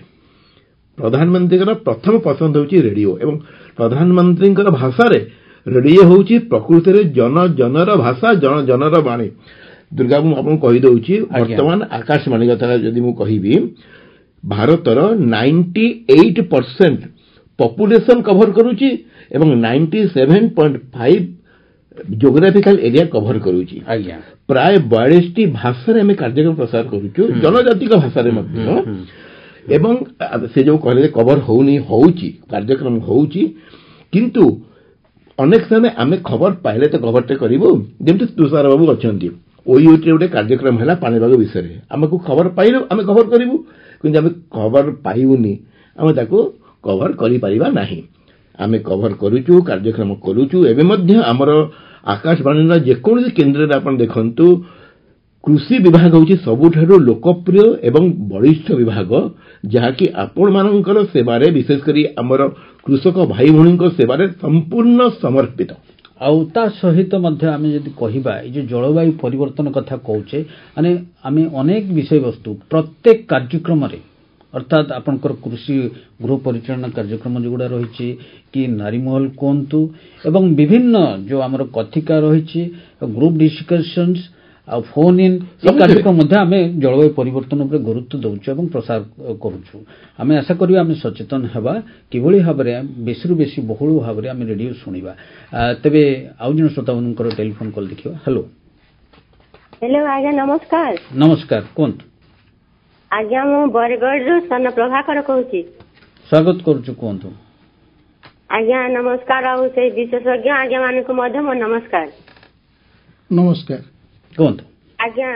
ପ୍ରଧାନମନ୍ତ୍ରୀଙ୍କର ପ୍ରଥମ ପସନ୍ଦ ହେଉଛି ରେଡିଓ ଏବଂ ପ୍ରଧାନମନ୍ତ୍ରୀଙ୍କର ଭାଷାରେ ରେଡିଓ ହେଉଛି ପ୍ରକୃତରେ ଜନ ଜନର ଭାଷା, ଜନ ଜନର ବାଣୀ। ଦୁର୍ଗା, ମୁଁ ଆପଣଙ୍କୁ କହିଦେଉଛି, ବର୍ତ୍ତମାନ ଆକାଶବାଣୀ କଥା ଯଦି ମୁଁ କହିବି, ଭାରତର 98% ପପୁଲେସନ କଭର କରୁଛି ଏବଂ 97.5 ଜିଓଗ୍ରାଫିକାଲ ଏରିଆ କଭର କରୁଛି। ପ୍ରାୟ 42ଟି ଭାଷାରେ ଆମେ କାର୍ଯ୍ୟକ୍ରମ ପ୍ରସାର କରୁଛୁ, ଜନଜାତିକ ଭାଷାରେ ମଧ୍ୟ। ଏବଂ ସେ ଯୋଉ କହିଲେ କଭର ହଉନି, ହଉଛି, କାର୍ଯ୍ୟକ୍ରମ ହଉଛି, କିନ୍ତୁ ଅନେକ ସମୟ ଆମେ ଖବର ପାଇଲେ ତ କଭରଟେ କରିବୁ। ଯେମିତି ତୁଷାର ବାବୁ ଅଛନ୍ତି, ଓୟୁଟିରେ ଗୋଟେ କାର୍ଯ୍ୟକ୍ରମ ହେଲା ପାଣିପାଗ ବିଷୟରେ, ଆମକୁ ଖବର ପାଇଲୁ, ଆମେ କଭର କରିବୁ, କିନ୍ତୁ ଆମେ ଖବର ପାଇବୁନି, ଆମେ ତାକୁ କଭର କରିପାରିବା ନାହିଁ। ଆମେ କଭର କରୁଛୁ, କାର୍ଯ୍ୟକ୍ରମ କରୁଛୁ। ଏବେ ମଧ୍ୟ ଆମର ଆକାଶବାଣୀର ଯେକୌଣସି କେନ୍ଦ୍ରରେ ଆପଣ ଦେଖନ୍ତୁ, କୃଷି ବିଭାଗ ହେଉଛି ସବୁଠାରୁ ଲୋକପ୍ରିୟ ଏବଂ ବଳିଷ୍ଠ ବିଭାଗ, ଯାହାକି ଆପଣମାନଙ୍କର ସେବାରେ, ବିଶେଷ କରି ଆମର କୃଷକ ଭାଇ ଭଉଣୀଙ୍କ ସେବାରେ ସମ୍ପୂର୍ଣ୍ଣ ସମର୍ପିତ। ଆଉ ତା ସହିତ ମଧ୍ୟ ଆମେ ଯଦି କହିବା ଏଇ ଯୋଉ ଜଳବାୟୁ ପରିବର୍ତ୍ତନ କଥା କହୁଛେ ମାନେ ଆମେ ଅନେକ ବିଷୟବସ୍ତୁ ପ୍ରତ୍ୟେକ କାର୍ଯ୍ୟକ୍ରମରେ ଅର୍ଥାତ୍ ଆପଣଙ୍କର କୃଷି ଗୃହ ପରିଚାଳନା କାର୍ଯ୍ୟକ୍ରମ ଯେଉଁଗୁଡ଼ା ରହିଛି କି ନାରୀମହଲ କୁହନ୍ତୁ ଏବଂ ବିଭିନ୍ନ ଯେଉଁ ଆମର କଥିକା ରହିଛି ଗ୍ରୁପ୍ ଡିସ୍କସନ୍ସ ଆଉ ଫୋନ୍ ଇନ୍ ଏ କାର୍ଯ୍ୟକ୍ରମ ମଧ୍ୟ ଆମେ ଜଳବାୟୁ ପରିବର୍ତ୍ତନ ଉପରେ ଗୁରୁତ୍ୱ ଦେଉଛୁ ଏବଂ ପ୍ରସାର କରୁଛୁ। ଆମେ ଆଶା କରିବା ଆମେ ସଚେତନ ହେବା କିଭଳି ଭାବରେ ବେଶୀରୁ ବେଶୀ ବହୁଳ ଭାବରେ ଆମେ ରେଡ଼ିଓ ଶୁଣିବା। ତେବେ ଆଉ ଜଣେ ଶ୍ରୋତାମାନଙ୍କର ଟେଲିଫୋନ୍ କଲ୍ ଦେଖିବା। ହ୍ୟାଲୋ ହ୍ୟାଲୋ ଆଜ୍ଞା ନମସ୍କାର। ନମସ୍କାର କୁହନ୍ତୁ। ଆଜ୍ଞା ମୁଁ ବରଗଡ଼ରୁ ସନ ପ୍ରଭାକର କହୁଛି। ସ୍ୱାଗତ କରୁଛୁ କୁହନ୍ତୁ। ଆଜ୍ଞା ନମସ୍କାର ଆଉ ସେଇ ବିଶେଷଜ୍ଞ ଆଜ୍ଞା ମାନଙ୍କୁ ମଧ୍ୟ ମୋ ନମସ୍କାର। ନମସ୍କାର କୁହନ୍ତୁ। ଆଜ୍ଞା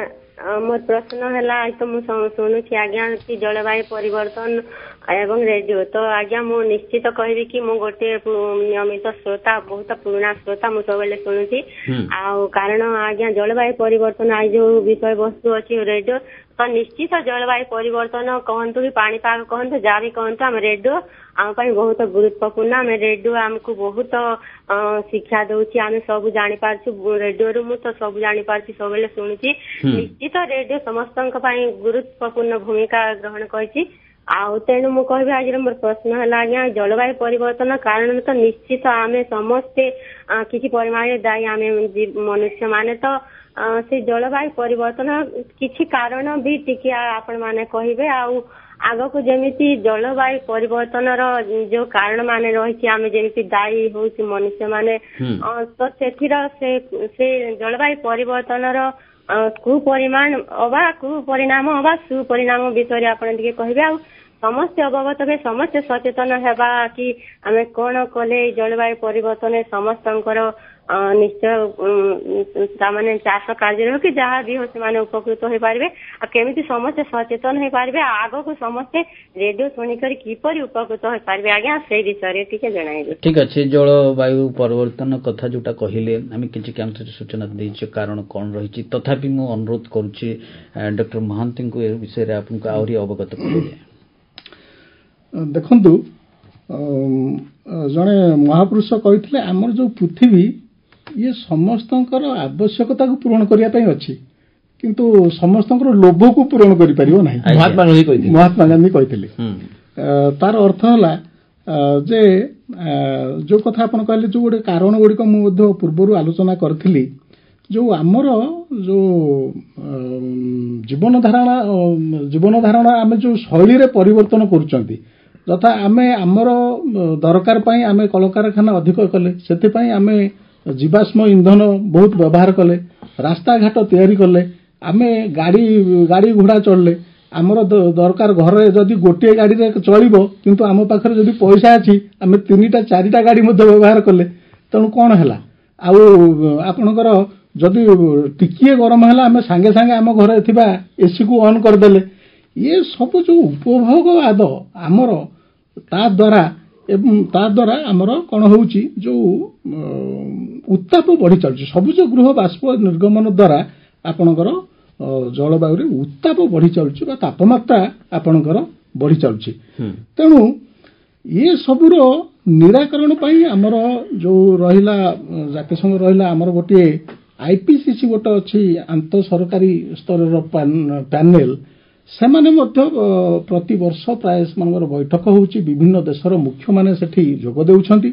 ମୋର ପ୍ରଶ୍ନ ହେଲା ତ ମୁଁ ଶୁଣୁଛି ଆଜ୍ଞା କି ଜଳବାୟୁ ପରିବର୍ତ୍ତନ ଏବଂ ରେଡିଓ ତ ଆଜ୍ଞା ମୁଁ ନିଶ୍ଚିତ କହିବି କି ମୁଁ ଗୋଟେ ନିୟମିତ ଶ୍ରୋତା ବହୁତ ପୁରୁଣା ଶ୍ରୋତା ମୁଁ ସବୁବେଳେ ଶୁଣୁଛି ଆଉ କାରଣ ଆଜ୍ଞା ଜଳବାୟୁ ପରିବର୍ତ୍ତନ ଆଇ ଯୋଉ ବିଷୟବସ୍ତୁ ଅଛି ରେଡିଓ ତ ନିଶ୍ଚିତ ଜଳବାୟୁ ପରିବର୍ତ୍ତନ କହନ୍ତୁ କି ପାଣିପାଗ କହନ୍ତୁ ଯାହା ବି କହନ୍ତୁ ଆମ ରେଡିଓ ଆମ ପାଇଁ ବହୁତ ଗୁରୁତ୍ୱପୂର୍ଣ୍ଣ। ଆମେ ରେଡିଓ ଆମକୁ ବହୁତ ଶିକ୍ଷା ଦଉଛି ଆମେ ସବୁ ଜାଣିପାରୁଛୁ ରେଡିଓରୁ ମୁଁ ତ ସବୁ ଜାଣିପାରୁଛି ସବୁବେଳେ ଶୁଣୁଛି। ନିଶ୍ଚିତ ରେଡିଓ ସମସ୍ତଙ୍କ ପାଇଁ ଗୁରୁତ୍ୱପୂର୍ଣ୍ଣ ଭୂମିକା ଗ୍ରହଣ କରିଛି ଆଉ ତେଣୁ ମୁଁ କହିବି ଆଜିର ମୋର ପ୍ରଶ୍ନ ହେଲା ଆଜ୍ଞା ଜଳବାୟୁ ପରିବର୍ତ୍ତନ କାରଣ ତ ନିଶ୍ଚିତ ଆମେ ସମସ୍ତେ କିଛି ପରିମାଣରେ ଦାୟୀ ଆମେ ମନୁଷ୍ୟ ମାନେ ତ ସେ ଜଳବାୟୁ ପରିବର୍ତ୍ତନ କିଛି କାରଣ ବି ଟିକେ ଆପଣ ମାନେ କହିବେ ଆଉ ଆଗକୁ ଯେମିତି ଜଳବାୟୁ ପରିବର୍ତ୍ତନର ଯୋଉ କାରଣ ମାନେ ରହିଛି ଆମେ ଯେମିତି ଦାୟୀ ହଉଛି ମନୁଷ୍ୟ ମାନେ ତ ସେଥିର ସେ ଜଳବାୟୁ ପରିବର୍ତ୍ତନର କୁପରିଣାମ ଅବା ସୁପରିଣାମ ବିଷୟରେ ଆପଣ ଟିକେ କହିବେ ଆଉ ସମସ୍ତେ ଅବଗତ ହେବେ ସମସ୍ତେ ସଚେତନ ହେବା କି ଆମେ କଣ କଲେ ଜଳବାୟୁ ପରିବର୍ତ୍ତନରେ ସମସ୍ତଙ୍କର ନିଶ୍ଚୟ ତାମାନେ ଚାଷ କାର୍ଯ୍ୟରେ ହଉ କି ଯାହା ବି ହଉ ସେମାନେ ଉପକୃତ ହୋଇପାରିବେ ଆଉ କେମିତି ସମସ୍ତେ ସଚେତନ ହେଇପାରିବେ ଆଗକୁ ସମସ୍ତେ ରେଡିଓ ଶୁଣିକରି କିପରି ଉପକୃତ ହୋଇପାରିବେ ଆଜ୍ଞା ସେଇ ବିଷୟରେ ଟିକେ ଜଣାଇବେ। ଠିକ ଅଛି ଜଳବାୟୁ ପରିବର୍ତ୍ତନ କଥା ଯୋଉଟା କହିଲେ ଆମେ କିଛି କାଂଶରେ ସୂଚନା ଦେଇଛୁ କାରଣ କଣ ରହିଛି ତଥାପି ମୁଁ ଅନୁରୋଧ କରୁଛି ଡକ୍ଟର ମହାନ୍ତିଙ୍କୁ ଏ ବିଷୟରେ ଆପଣଙ୍କୁ ଆହୁରି ଅବଗତ କରିବେ। ଦେଖନ୍ତୁ ଜଣେ ମହାପୁରୁଷ କହିଥିଲେ ଆମର ଯୋଉ ପୃଥିବୀ ଇଏ ସମସ୍ତଙ୍କର ଆବଶ୍ୟକତାକୁ ପୂରଣ କରିବା ପାଇଁ ଅଛି କିନ୍ତୁ ସମସ୍ତଙ୍କର ଲୋଭକୁ ପୂରଣ କରିପାରିବ ନାହିଁ। ମହାତ୍ମା ଗାନ୍ଧୀ କହିଥିଲେ। ତାର ଅର୍ଥ ହେଲା ଯେ ଯୋଉ କଥା ଆପଣ କହିଲେ ଯୋଉ ଗୋଟେ କାରଣ ଗୁଡ଼ିକ ମୁଁ ମଧ୍ୟ ପୂର୍ବରୁ ଆଲୋଚନା କରିଥିଲି ଯୋଉ ଆମର ଯୋଉ ଜୀବନ ଧାରଣା ଆମେ ଯୋଉ ଶୈଳୀରେ ପରିବର୍ତ୍ତନ କରୁଛନ୍ତି ଯଥା ଆମେ ଆମର ଦରକାର ପାଇଁ ଆମେ କଳକାରଖାନା ଅଧିକ କଲେ ସେଥିପାଇଁ ଆମେ ଜୀବାଶ୍ମ ଇନ୍ଧନ ବହୁତ ବ୍ୟବହାର କଲେ ରାସ୍ତାଘାଟ ତିଆରି କଲେ ଆମେ ଗାଡ଼ି ଘୋଡ଼ା ଚଳିଲେ ଆମର ଦରକାର ଘରେ ଯଦି ଗୋଟିଏ ଗାଡ଼ିରେ ଚଳିବ କିନ୍ତୁ ଆମ ପାଖରେ ଯଦି ପଇସା ଅଛି ଆମେ 3ଟା 4ଟା ଗାଡ଼ି ମଧ୍ୟ ବ୍ୟବହାର କଲେ ତେଣୁ କ'ଣ ହେଲା ଆଉ ଆପଣଙ୍କର ଯଦି ଟିକିଏ ଗରମ ହେଲା ଆମେ ସାଙ୍ଗେ ସାଙ୍ଗେ ଆମ ଘରେ ଥିବା ଏସିକୁ ଅନ୍ କରିଦେଲେ ଇଏ ସବୁ ଯୋଉ ଉପଭୋଗବାଦ ଆମର ତା ଦ୍ୱାରା ଆମର କ'ଣ ହେଉଛି ଯୋଉ ଉତ୍ତାପ ବଢ଼ି ଚାଲୁଛି ସବୁଜ ଗୃହ ବାଷ୍ପ ନିର୍ଗମନ ଦ୍ୱାରା ଆପଣଙ୍କର ଜଳବାୟୁରେ ଉତ୍ତାପ ବଢ଼ି ଚାଲୁଛି ବା ତାପମାତ୍ରା ଆପଣଙ୍କର ବଢ଼ି ଚାଲୁଛି। ତେଣୁ ଏ ସବୁର ନିରାକରଣ ପାଇଁ ଆମର ଯୋଉ ରହିଲା ଜାତିସଂଘ ରହିଲା ଆମର ଗୋଟିଏ IPCC ଗୋଟେ ଅଛି ଆନ୍ତଃ ସରକାରୀ ସ୍ତରର ପ୍ୟାନେଲ ସେମାନେ ମଧ୍ୟ ପ୍ରତିବର୍ଷ ପ୍ରାୟ ସେମାନଙ୍କର ବୈଠକ ହେଉଛି ବିଭିନ୍ନ ଦେଶର ମୁଖ୍ୟମାନେ ସେଠି ଯୋଗ ଦେଉଛନ୍ତି।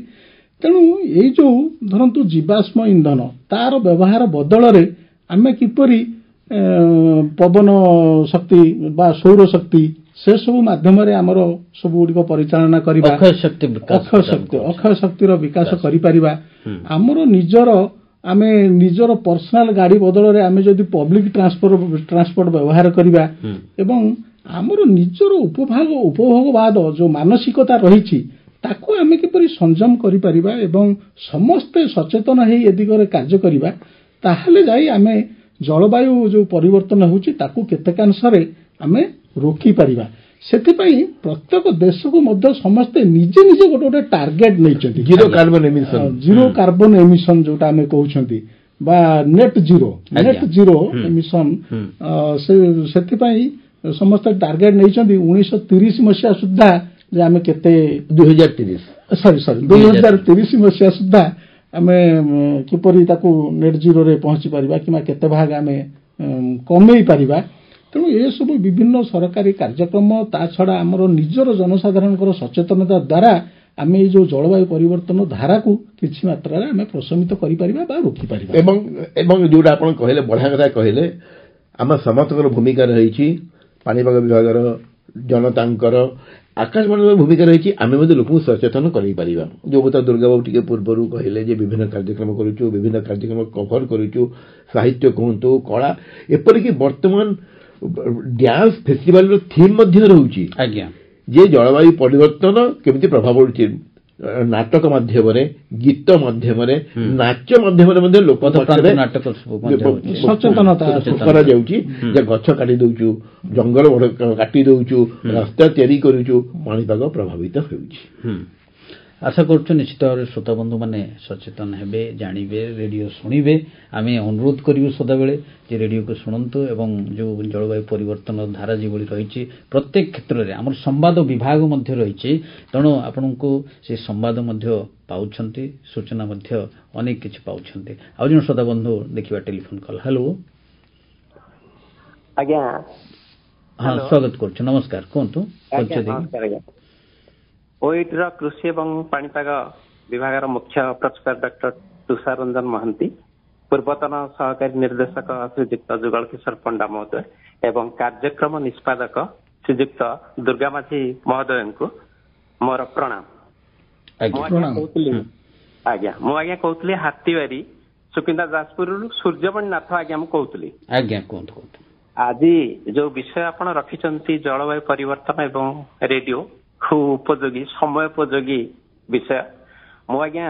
ତେଣୁ ଏଇ ଯୋଉ ଧରନ୍ତୁ ଜୀବାଶ୍ମ ଇନ୍ଧନ ତାର ବ୍ୟବହାର ବଦଳରେ ଆମେ କିପରି ପବନ ଶକ୍ତି ବା ସୌର ଶକ୍ତି ସେସବୁ ମାଧ୍ୟମରେ ଆମର ସବୁଗୁଡ଼ିକ ପରିଚାଳନା କରିବା ଅକ୍ଷୟ ଶକ୍ତିର ବିକାଶ କରିପାରିବା ଆମର ଆମେ ନିଜର ପର୍ସନାଲ ଗାଡ଼ି ବଦଳରେ ଆମେ ଯଦି ପବ୍ଲିକ ଟ୍ରାନ୍ସପୋର୍ଟ ବ୍ୟବହାର କରିବା ଏବଂ ଆମର ନିଜର ଉପଭୋଗବାଦ ଯୋଉ ମାନସିକତା ରହିଛି ତାକୁ ଆମେ କିପରି ସଂଯମ କରିପାରିବା ଏବଂ ସମସ୍ତେ ସଚେତନ ହେଇ ଏ ଦିଗରେ କାର୍ଯ୍ୟ କରିବା ତାହେଲେ ଯାଇ ଆମେ ଜଳବାୟୁ ଯୋଉ ପରିବର୍ତ୍ତନ ହେଉଛି ତାକୁ କେତେକାଂଶରେ ଆମେ ରୋକିପାରିବା। ସେଥିପାଇଁ ପ୍ରତ୍ୟେକ ଦେଶକୁ ମଧ୍ୟ ସମସ୍ତେ ନିଜେ ନିଜେ ଗୋଟେ ଟାର୍ଗେଟ ନେଇଛନ୍ତି ଜିରୋ କାର୍ବନ ଏମିଶନ ଯୋଉଟା ଆମେ କହୁଛନ୍ତି ବା ନେଟ୍ ଜିରୋ ଏମିଶନ ସେଥିପାଇଁ ସମସ୍ତେ ଟାର୍ଗେଟ ନେଇଛନ୍ତି 1930 ମସିହା ସୁଦ୍ଧା ଯେ ଆମେ କେତେ 2030 ମସିହା ସୁଦ୍ଧା ଆମେ କିପରି ତାକୁ ନେଟ୍ ଜିରୋରେ ପହଞ୍ଚି ପାରିବା କିମ୍ବା କେତେ ଭାଗ ଆମେ କମେଇ ପାରିବା। ତେଣୁ ଏସବୁ ବିଭିନ୍ନ ସରକାରୀ କାର୍ଯ୍ୟକ୍ରମ ତା ଛଡ଼ା ଆମର ନିଜର ଜନସାଧାରଣଙ୍କର ସଚେତନତା ଦ୍ୱାରା ଆମେ ଏଇ ଯେଉଁ ଜଳବାୟୁ ପରିବର୍ତ୍ତନ ଧାରାକୁ କିଛି ମାତ୍ରାରେ ଆମେ ପ୍ରଶମିତ କରିପାରିବା ବା ରୋକିପାରିବା। ଏବଂ ଯୋଉଟା ଆପଣ କହିଲେ ବଢ଼ିଆ କଥା କହିଲେ, ଆମ ସମସ୍ତଙ୍କର ଭୂମିକା ରହିଛି, ପାଣିପାଗ ବିଭାଗର, ଜନତାଙ୍କର, ଆକାଶବାଣୀର ଭୂମିକା ରହିଛି। ଆମେ ମଧ୍ୟ ଲୋକଙ୍କୁ ସଚେତନ କରାଇପାରିବା। ଯୋଉ କଥା ଦୁର୍ଗାବାବୁ ଟିକେ ପୂର୍ବରୁ କହିଲେ ଯେ ବିଭିନ୍ନ କାର୍ଯ୍ୟକ୍ରମ କରୁଛୁ, ବିଭିନ୍ନ କାର୍ଯ୍ୟକ୍ରମ କଭର କରୁଛୁ, ସାହିତ୍ୟ କୁହନ୍ତୁ, କଳା, ଏପରିକି ବର୍ତ୍ତମାନ ଡ୍ୟାନ୍ସ ଫେଷ୍ଟିଭାଲର ଥିମ୍ ମଧ୍ୟ ରହୁଛି ଆଜ୍ଞା ଯେ ଜଳବାୟୁ ପରିବର୍ତ୍ତନ କେମିତି ପ୍ରଭାବ ପଡୁଛି। ନାଟକ ମାଧ୍ୟମରେ, ଗୀତ ମାଧ୍ୟମରେ, ନାଚ ମାଧ୍ୟମରେ ମଧ୍ୟ ଲୋକ ସଚେତନତା କରାଯାଉଛି ଯେ ଗଛ କାଟି ଦଉଛୁ, ଜଙ୍ଗଲ କାଟି ଦଉଛୁ, ରାସ୍ତା ତିଆରି କରୁଛୁ, ପାଣିପାଗ ପ୍ରଭାବିତ ହେଉଛି। ଆଶା କରୁଛୁ ନିଶ୍ଚିତ ଭାବରେ ଶ୍ରୋତାବନ୍ଧୁମାନେ ସଚେତନ ହେବେ, ଜାଣିବେ, ରେଡ଼ିଓ ଶୁଣିବେ। ଆମେ ଅନୁରୋଧ କରିବୁ ସଦାବେଳେ ଯେ ରେଡ଼ିଓକୁ ଶୁଣନ୍ତୁ ଏବଂ ଯେଉଁ ଜଳବାୟୁ ପରିବର୍ତ୍ତନ ଧାରା ଯେଭଳି ରହିଛି ପ୍ରତ୍ୟେକ କ୍ଷେତ୍ରରେ ଆମର ସମ୍ବାଦ ବିଭାଗ ମଧ୍ୟ ରହିଛି, ତେଣୁ ଆପଣଙ୍କୁ ସେ ସମ୍ବାଦ ମଧ୍ୟ ପାଉଛନ୍ତି, ସୂଚନା ମଧ୍ୟ ଅନେକ କିଛି ପାଉଛନ୍ତି। ଆଉ ଜଣେ ଶ୍ରୋତାବନ୍ଧୁ ଦେଖିବା ଟେଲିଫୋନ୍ କଲ୍। ହ୍ୟାଲୋ ଆଜ୍ଞା। ହଁ ସ୍ୱାଗତ କରୁଛୁ, ନମସ୍କାର, କୁହନ୍ତୁ। ଓଇଟିର କୃଷି ଏବଂ ପାଣିପାଗ ବିଭାଗର ମୁଖ୍ୟ ପ୍ରଫେସର ଡକ୍ଟର ତୁଷାର ରଞ୍ଜନ ମହାନ୍ତି, ପୂର୍ବତନ ସହକାରୀ ନିର୍ଦ୍ଦେଶକ ଶ୍ରୀଯୁକ୍ତ ଯୁଗଳ କିଶୋର ପଣ୍ଡା ମହୋଦୟ ଏବଂ କାର୍ଯ୍ୟକ୍ରମ ନିଷ୍ପାଦକ ଶ୍ରୀଯୁକ୍ତ ଦୁର୍ଗା ମାଝୀ ମହୋଦୟଙ୍କୁ ମୋର ପ୍ରଣାମ। ମୁଁ ଆଜ୍ଞା କହୁଥିଲି ହାତୀବାରି ସୁକିନ୍ଦା ଯାଜପୁରରୁ ସୂର୍ଯ୍ୟମଣି ନାଥ ଆଜ୍ଞା ମୁଁ କହୁଥିଲି। ଆଜ୍ଞା କୁହନ୍ତୁ। ଆଜି ଯୋଉ ବିଷୟ ଆପଣ ରଖିଛନ୍ତି ଜଳବାୟୁ ପରିବର୍ତ୍ତନ ଏବଂ ରେଡିଓ, ଖୁବ୍ ଉପଯୋଗୀ, ସମୟ ଉପଯୋଗୀ ବିଷୟ। ମୁଁ ଆଜ୍ଞା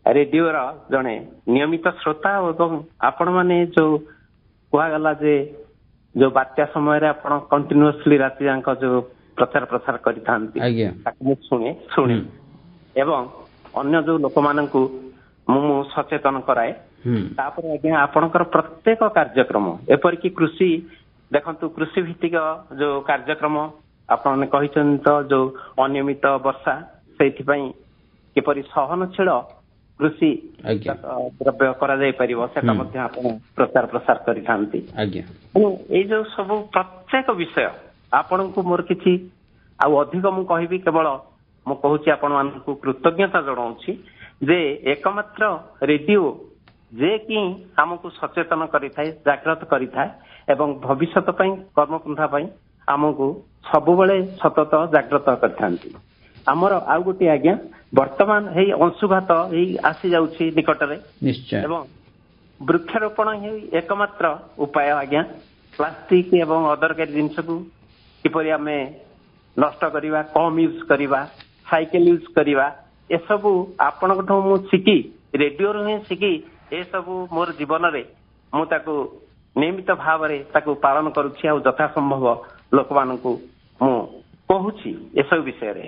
ରେଡିଓର ଜଣେ ନିୟମିତ ଶ୍ରୋତା ଏବଂ ଆପଣମାନେ ଯୋଉ କୁହାଗଲା ଯେ ଯୋଉ ବାତ୍ୟା ସମୟରେ ଆପଣ କଣ୍ଟିନ୍ୟୁଅସଲି ରାତି ଯାକ ଯୋଉ ପ୍ରଚାର ପ୍ରସାର କରିଥାନ୍ତି ତାକୁ ମୁଁ ଶୁଣେ ଏବଂ ଅନ୍ୟ ଯୋଉ ଲୋକମାନଙ୍କୁ ମୁଁ ସଚେତନ କରାଏ। ତାପରେ ଆଜ୍ଞା ଆପଣଙ୍କର ପ୍ରତ୍ୟେକ କାର୍ଯ୍ୟକ୍ରମ ଏପରିକି କୃଷି ଦେଖନ୍ତୁ, କୃଷି ଭିତ୍ତିକ ଯୋଉ କାର୍ଯ୍ୟକ୍ରମ ଆପଣମାନେ କହିଛନ୍ତି ତ ଯୋଉ ଅନିୟମିତ ବର୍ଷା, ସେଇଥିପାଇଁ କିପରି ସହନଶୀଳ କୃଷି ଦ୍ରବ୍ୟ କରାଯାଇ ପାରିବ ସେଟା ମଧ୍ୟ ଆପଣ ପ୍ରଚାର ପ୍ରସାର କରିଥାନ୍ତି। ଏଇ ଯୋଉ ସବୁ ପ୍ରତ୍ୟେକ ବିଷୟ ଆପଣଙ୍କୁ ମୋର କିଛି ଆଉ ଅଧିକ ମୁଁ କହିବି, କେବଳ ମୁଁ କହୁଛି ଆପଣମାନଙ୍କୁ କୃତଜ୍ଞତା ଜଣାଉଛି ଯେ ଏକମାତ୍ର ରେଡିଓ ଯେ କି ଆମକୁ ସଚେତନ କରିଥାଏ, ଜାଗ୍ରତ କରିଥାଏ ଏବଂ ଭବିଷ୍ୟତ ପାଇଁ କର୍ମପନ୍ଥା ପାଇଁ ଆମକୁ ସବୁବେଳେ ସତତ ଜାଗ୍ରତ କରିଥାନ୍ତି। ଆମର ଆଉ ଗୋଟିଏ ଆଜ୍ଞା ବର୍ତ୍ତମାନ ଏଇ ଅଂଶୁଘାତ ଏଇ ଆସି ଯାଉଛି ନିକଟରେ, ଏବଂ ବୃକ୍ଷରୋପଣ ହିଁ ଏକମାତ୍ର ଉପାୟ ଆଜ୍ଞା। ପ୍ଲାଷ୍ଟିକ ଏବଂ ଅଦରକାରୀ ଜିନିଷକୁ କିପରି ଆମେ ନଷ୍ଟ କରିବା, କମ୍ ୟୁଜ୍ କରିବା, ସାଇକେଲ ୟୁଜ୍ କରିବା, ଏସବୁ ଆପଣଙ୍କଠୁ ମୁଁ ଶିଖି, ରେଡିଓରୁ ହିଁ ଶିଖି ଏସବୁ ମୋର ଜୀବନରେ ମୁଁ ତାକୁ ନିୟମିତ ଭାବରେ ତାକୁ ପାଳନ କରୁଛି ଆଉ ଯଥାସମ୍ଭବ ଲୋକମାନଙ୍କୁ ମୁଁ କହୁଛି ଏସବୁ ବିଷୟରେ।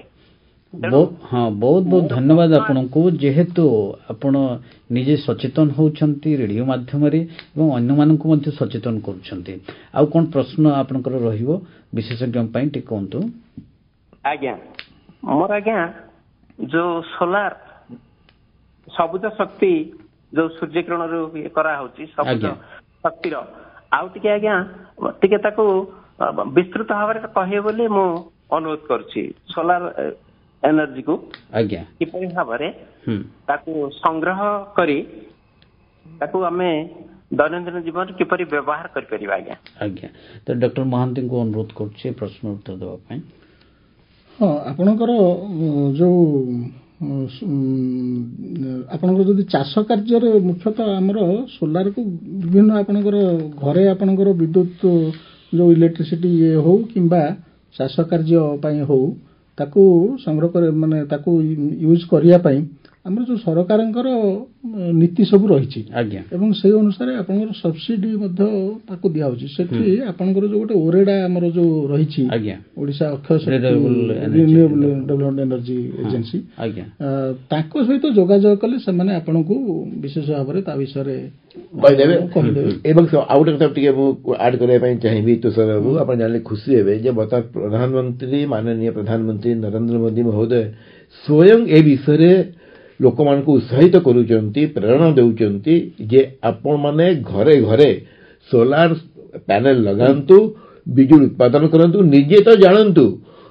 ହଁ, ବହୁତ ବହୁତ ଧନ୍ୟବାଦ ଆପଣଙ୍କୁ। ଯେହେତୁ ଆପଣ ନିଜେ ସଚେତନ ହେଉଛନ୍ତି ରେଡ଼ିଓ ମାଧ୍ୟମରେ ଏବଂ ଅନ୍ୟମାନଙ୍କୁ ମଧ୍ୟ ସଚେତନ କରୁଛନ୍ତି, ଆଉ କ'ଣ ପ୍ରଶ୍ନ ଆପଣଙ୍କର ରହିବ ବିଶେଷଜ୍ଞ ପାଇଁ ଟିକେ କୁହନ୍ତୁ। ଆଜ୍ଞା, ମୋର ଆଜ୍ଞା ଯୋଉ ସୋଲାର ସବୁଜ ଶକ୍ତି ଯୋଉ ସୂର୍ଯ୍ୟକିରଣରୁ କରାହଉଛି ସବୁଜ ଶକ୍ତିର ଆଉ ଟିକେ ଆଜ୍ଞା ଟିକେ ତାକୁ ବିସ୍ତୃତ ଭାବରେ କହିବେ ବୋଲି ମୁଁ ଅନୁରୋଧ କରୁଛି। ସୋଲାର ଏନର୍ଜିକୁ କିପରି ଭାବରେ ତାକୁ ସଂଗ୍ରହ କରି ତାକୁ ଆମେ ଦୈନନ୍ଦିନ ଜୀବନରେ କିପରି ବ୍ୟବହାର କରିପାରିବା। ଆଜ୍ଞା ତ ଡକ୍ଟର ମହାନ୍ତିଙ୍କୁ ଅନୁରୋଧ କରୁଛି ପ୍ରଶ୍ନ ଉତ୍ତର ଦେବା ପାଇଁ। ହଁ, ଆପଣଙ୍କର ଯୋଉ ଆପଣଙ୍କର ଯଦି ଚାଷ କାର୍ଯ୍ୟରେ ମୁଖ୍ୟତଃ ଆମର ସୋଲାରକୁ ବିଭିନ୍ନ ଆପଣଙ୍କର ଘରେ ଆପଣଙ୍କର ବିଦ୍ୟୁତ ଯୋଉ ଇଲେକ୍ଟ୍ରିସିଟି ହଉ କିମ୍ବା ଚାଷ କାର୍ଯ୍ୟ ପାଇଁ ହଉ ତାକୁ ସଂଗ୍ରହ କରି ମାନେ ତାକୁ ୟୁଜ୍ କରିବା ପାଇଁ ଆମର ଯୋଉ ସରକାରଙ୍କର ନୀତି ସବୁ ରହିଛି ଏବଂ ସେଇ ଅନୁସାରେ ଆପଣଙ୍କର ସବସିଡି ମଧ୍ୟ ତାକୁ ଦିଆହଉଛି। ସେଠି ଆପଣଙ୍କର ଯୋଉ ଗୋଟେ ଓରେଡା ଆମର ଯୋଉ ରହିଛି ଓଡ଼ିଶା ଅକ୍ଷୟ ରିନ୍ୟୁଏବଲ ଡେଭଲପମେଣ୍ଟ ଏନର୍ଜି ଏଜେନ୍ସି, ତାଙ୍କ ସହିତ ଯୋଗାଯୋଗ କଲେ ସେମାନେ ଆପଣଙ୍କୁ ବିଶେଷ ଭାବରେ ତା ବିଷୟରେ କହିଦେବେ। ଏବଂ ଆଉ ଗୋଟେ କଥା ଟିକେ ମୁଁ ଆଡ୍ କରିବା ପାଇଁ ଚାହିଁବି ତୁଷାର ବାବୁ, ଆପଣ ଜାଣିଲେ ଖୁସି ହେବେ ଯେ ବର୍ତ୍ତମାନ ପ୍ରଧାନମନ୍ତ୍ରୀ ମାନନୀୟ ପ୍ରଧାନମନ୍ତ୍ରୀ ନରେନ୍ଦ୍ର ମୋଦୀ ମହୋଦୟ ସ୍ୱୟଂ ଏ ବିଷୟରେ ଲୋକମାନଙ୍କୁ ଉତ୍ସାହିତ କରୁଛନ୍ତି, ପ୍ରେରଣା ଦେଉଛନ୍ତି ଯେ ଆପଣମାନେ ଘରେ ଘରେ ସୋଲାର ପ୍ୟାନେଲ ଲଗାନ୍ତୁ, ବିଜୁଳି ଉତ୍ପାଦନ କରନ୍ତୁ, ନିଜେ ତ ଜାଣନ୍ତୁ,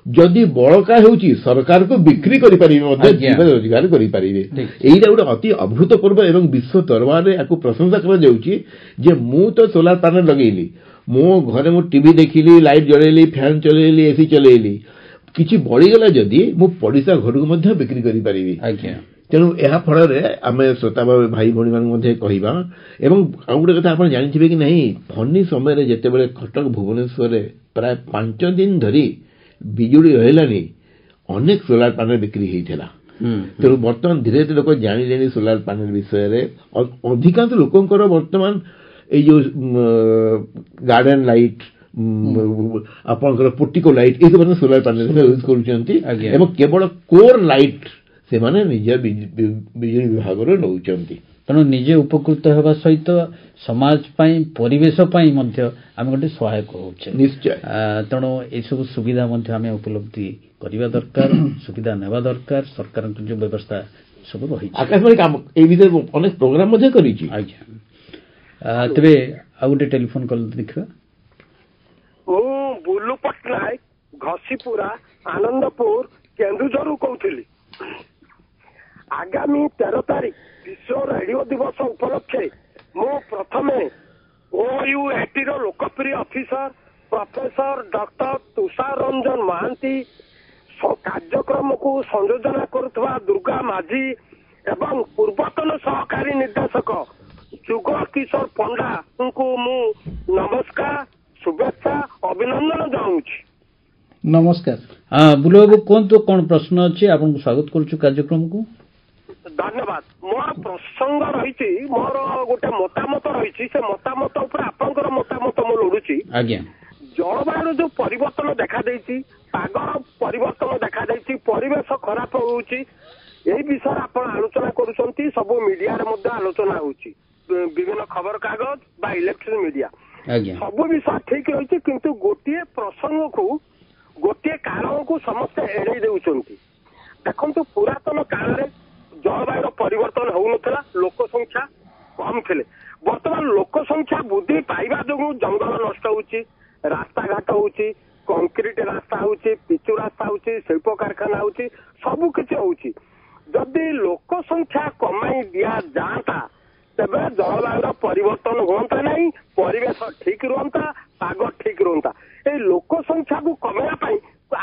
ଯଦି ବଳକା ହେଉଛି ସରକାରକୁ ବିକ୍ରି କରିପାରିବେ, ମଧ୍ୟ ଜୀବନ ରୋଜଗାର କରିପାରିବେ। ଏଇଟା ଗୋଟେ ଅତି ଅଭୂତପୂର୍ବ ଏବଂ ବିଶ୍ୱ ଦରବାରରେ ଏହାକୁ ପ୍ରଶଂସା କରାଯାଉଛି ଯେ ମୁଁ ତ ସୋଲାର ପ୍ୟାନେଲ ଲଗେଇଲି, ମୋ ଘରେ ମୁଁ ଟିଭି ଦେଖିଲି, ଲାଇଟ୍ ଜଳେଇଲି, ଫ୍ୟାନ୍ ଚଲେଇଲି, ଏସି ଚଲେଇଲି, କିଛି ବଳିଗଲା ଯଦି ମୁଁ ପଡ଼ିଶା ଘରକୁ ମଧ୍ୟ ବିକ୍ରି କରିପାରିବି। ତେଣୁ ଏହା ଫଳରେ ଆମେ ଶ୍ରୋତା ଭାଇ ଭଉଣୀମାନଙ୍କୁ ମଧ୍ୟ କହିବା। ଏବଂ ଆଉ ଗୋଟେ କଥା ଆପଣ ଜାଣିଥିବେ କି ନାହିଁ, ଫନି ସମୟରେ ଯେତେବେଳେ କଟକ ଭୁବନେଶ୍ୱରରେ ପ୍ରାୟ 5 ଦିନ ଧରି ବିଜୁଳି ରହିଲାନି, ଅନେକ ସୋଲାର ପ୍ୟାନେଲ ବିକ୍ରି ହେଇଥିଲା। ତେଣୁ ବର୍ତ୍ତମାନ ଧୀରେ ଧୀରେ ଲୋକ ଜାଣିଲେଣି ସୋଲାର ପ୍ୟାନେଲ ବିଷୟରେ। ଅଧିକାଂଶ ଲୋକଙ୍କର ବର୍ତ୍ତମାନ ଏଇ ଯୋଉ ଗାର୍ଡେନ ଲାଇଟ୍, ଆପଣଙ୍କର ପୋର୍ଟିକୋ ଲାଇଟ୍, ଏସବୁ ସୋଲାର ପ୍ୟାନେଲ ୟୁଜ୍ କରୁଛନ୍ତି ଏବଂ କେବଳ କୋର ଲାଇଟ୍ ସେମାନେ ନିଜ ବିଜୁଳି ବିଭାଗରୁ ନେଉଛନ୍ତି। ତେଣୁ ନିଜେ ଉପକୃତ ହେବା ସହିତ ସମାଜ ପାଇଁ, ପରିବେଶ ପାଇଁ ମଧ୍ୟ ଆମେ ଗୋଟେ ସହାୟକ ହେଉଛେ। ନିଶ୍ଚୟ। ତେଣୁ ଏସବୁ ସୁବିଧା ମଧ୍ୟ ଆମେ ଉପଲବ୍ଧି କରିବା ଦରକାର, ସୁବିଧା ନେବା ଦରକାର। ସରକାରଙ୍କ ଯେଉଁ ବ୍ୟବସ୍ଥା ସବୁ ରହିଛି, ଆକାଶବାଣୀ ଏ ବିଷୟରେ ଅନେକ ପ୍ରୋଗ୍ରାମ ମଧ୍ୟ କରିଛି। ଆଜ୍ଞା। ତେବେ ଆଉ ଗୋଟେ ଟେଲିଫୋନ କଲ୍ ଦେଖିବା। ମୁଁ ବୁଲୁ ପଟ୍ଟନାୟକ, ଘସିପୁରା, ଆନନ୍ଦପୁର, କେନ୍ଦୁଝରରୁ କହୁଥିଲି। ଆଗାମୀ 13 ତାରିଖ ବିଶ୍ୱ ରେଡିଓ ଦିବସ ଉପଲକ୍ଷେ ମୁଁ ପ୍ରଥମେ OUATର ଲୋକପ୍ରିୟ ଅଫିସର ପ୍ରଫେସର ଡକ୍ଟର ତୁଷାର ରଞ୍ଜନ ମହାନ୍ତି, କାର୍ଯ୍ୟକ୍ରମକୁ ସଂଯୋଜନା କରୁଥିବା ଦୁର୍ଗା ମାଝୀ ଏବଂ ପୂର୍ବତନ ସହକାରୀ ନିର୍ଦ୍ଦେଶକ ଯୁଗଳ କିଶୋର ପଣ୍ଡାଙ୍କୁ ମୁଁ ନମସ୍କାର, ଶୁଭେଚ୍ଛା, ଅଭିନନ୍ଦନ ଜଣାଉଛି। ନମସ୍କାର। ବୁଲୁ ବାବୁ କୁହନ୍ତୁ, କ'ଣ ପ୍ରଶ୍ନ ଅଛି? ଆପଣଙ୍କୁ ସ୍ୱାଗତ କରୁଛୁ କାର୍ଯ୍ୟକ୍ରମକୁ। ଧନ୍ୟବାଦ। ମୋର ପ୍ରସଙ୍ଗ ରହିଛି, ମୋର ଗୋଟେ ମତାମତ ରହିଛି, ସେ ମତାମତ ଉପରେ ଆପଣଙ୍କର ମତାମତ ମୁଁ ଲୋଡୁଛି। ଆଜ୍ଞା। ଜଳବାୟୁର ଯୋଉ ପରିବର୍ତ୍ତନ ଦେଖାଦେଇଛି, ପାଗର ପରିବର୍ତ୍ତନ ଦେଖାଦେଇଛି, ପରିବେଶ ଖରାପ ହେଉଛି, ଏହି ବିଷୟରେ ଆପଣ ଆଲୋଚନା କରୁଛନ୍ତି। ସବୁ ମିଡିଆରେ ମଧ୍ୟ ଆଲୋଚନା ହେଉଛି, ବିଭିନ୍ନ ଖବରକାଗଜ ବା ଇଲେକ୍ଟ୍ରୋନିକ ମିଡିଆ। ସବୁ ବିଷୟ ଠିକ ରହିଛି, କିନ୍ତୁ ଗୋଟିଏ ପ୍ରସଙ୍ଗକୁ, ଗୋଟିଏ କାରଣକୁ ସମସ୍ତେ ଏଡେଇ ଦେଉଛନ୍ତି। ଦେଖନ୍ତୁ, ପୁରାତନ କାଳରେ ଜଳବାୟୁର ପରିବର୍ତ୍ତନ ହେଉନଥିଲା, ଲୋକ ସଂଖ୍ୟା କମ ଥିଲେ। ବର୍ତ୍ତମାନ ଲୋକ ସଂଖ୍ୟା ବୃଦ୍ଧି ପାଇବା ଯୋଗୁଁ ଜଙ୍ଗଲ ନଷ୍ଟ ହେଉଛି, ରାସ୍ତାଘାଟ ହେଉଛି, କଂକ୍ରିଟ ରାସ୍ତା ହେଉଛି, ପିଚୁ ରାସ୍ତା ହେଉଛି, ଶିଳ୍ପ କାରଖାନା ହେଉଛି, ସବୁ କିଛି ହେଉଛି। ଯଦି ଲୋକ ସଂଖ୍ୟା କମାଇ ଦିଆଯାଆନ୍ତା ତେବେ ଜଳବାୟୁର ପରିବର୍ତ୍ତନ ହୁଅନ୍ତା ନାହିଁ, ପରିବେଶ ଠିକ ରୁହନ୍ତା, ପାଗ ଠିକ ରୁହନ୍ତା। ଏଇ ଲୋକ ସଂଖ୍ୟାକୁ କମେଇବା ପାଇଁ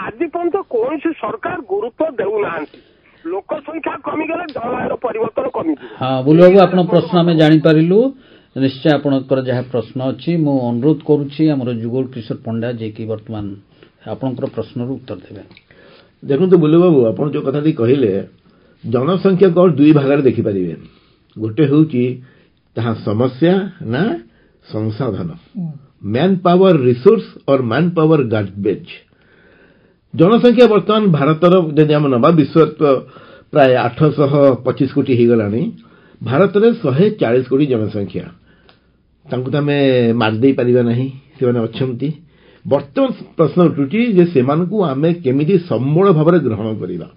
ଆଜି ପର୍ଯ୍ୟନ୍ତ କୌଣସି ସରକାର ଗୁରୁତ୍ୱ ଦେଉନାହାନ୍ତି। ଲୋକ ସଂଖ୍ୟା କମିଗଲେ ଜଳବାୟୁର ପରିବର୍ତ୍ତନ କମିଯିବ। ହଁ ବୁଲୁ ବାବୁ, ଆପଣଙ୍କ ପ୍ରଶ୍ନ ଆମେ ଜାଣିପାରିଲୁ। ନିଶ୍ଚୟ ଆପଣଙ୍କର ଯାହା ପ୍ରଶ୍ନ ଅଛି ମୁଁ ଅନୁରୋଧ କରୁଛି ଆମର ଯୁଗଳ କିଶୋର ପଣ୍ଡା ଯିଏକି ବର୍ତ୍ତମାନ ଆପଣଙ୍କର ପ୍ରଶ୍ନର ଉତ୍ତର ଦେବେ। ଦେଖନ୍ତୁ ବୁଲୁ ବାବୁ, ଆପଣ ଯେଉଁ କଥାଟି କହିଲେ, ଜନସଂଖ୍ୟାକୁ ଦୁଇ ଭାଗରେ ଦେଖିପାରିବେ। ଗୋଟେ ହେଉଛି ତାହା ସମସ୍ୟା ନା ସଂସାଧନ, ମ୍ୟାନ୍ ପାୱାର ରିସୋର୍ସ ଅର୍ ମ୍ୟାନ୍ ପାୱାର ଗାର୍ବେଜ। ଜନସଂଖ୍ୟା ବର୍ତ୍ତମାନ ଭାରତର ଯଦି ଆମେ ନେବା, ବିଶ୍ୱ ପ୍ରାୟ 825 କୋଟି ହେଇଗଲାଣି, ଭାରତରେ 140 କୋଟି ଜନସଂଖ୍ୟା। ତାଙ୍କୁ ତ ଆମେ ମାରିଦେଇ ପାରିବା ନାହିଁ, ସେମାନେ ଅଛନ୍ତି। ବର୍ତ୍ତମାନ ପ୍ରଶ୍ନ ଉଠୁଛି ଯେ ସେମାନଙ୍କୁ ଆମେ କେମିତି ସମ୍ବଳ ଭାବରେ ଗ୍ରହଣ କରିବା।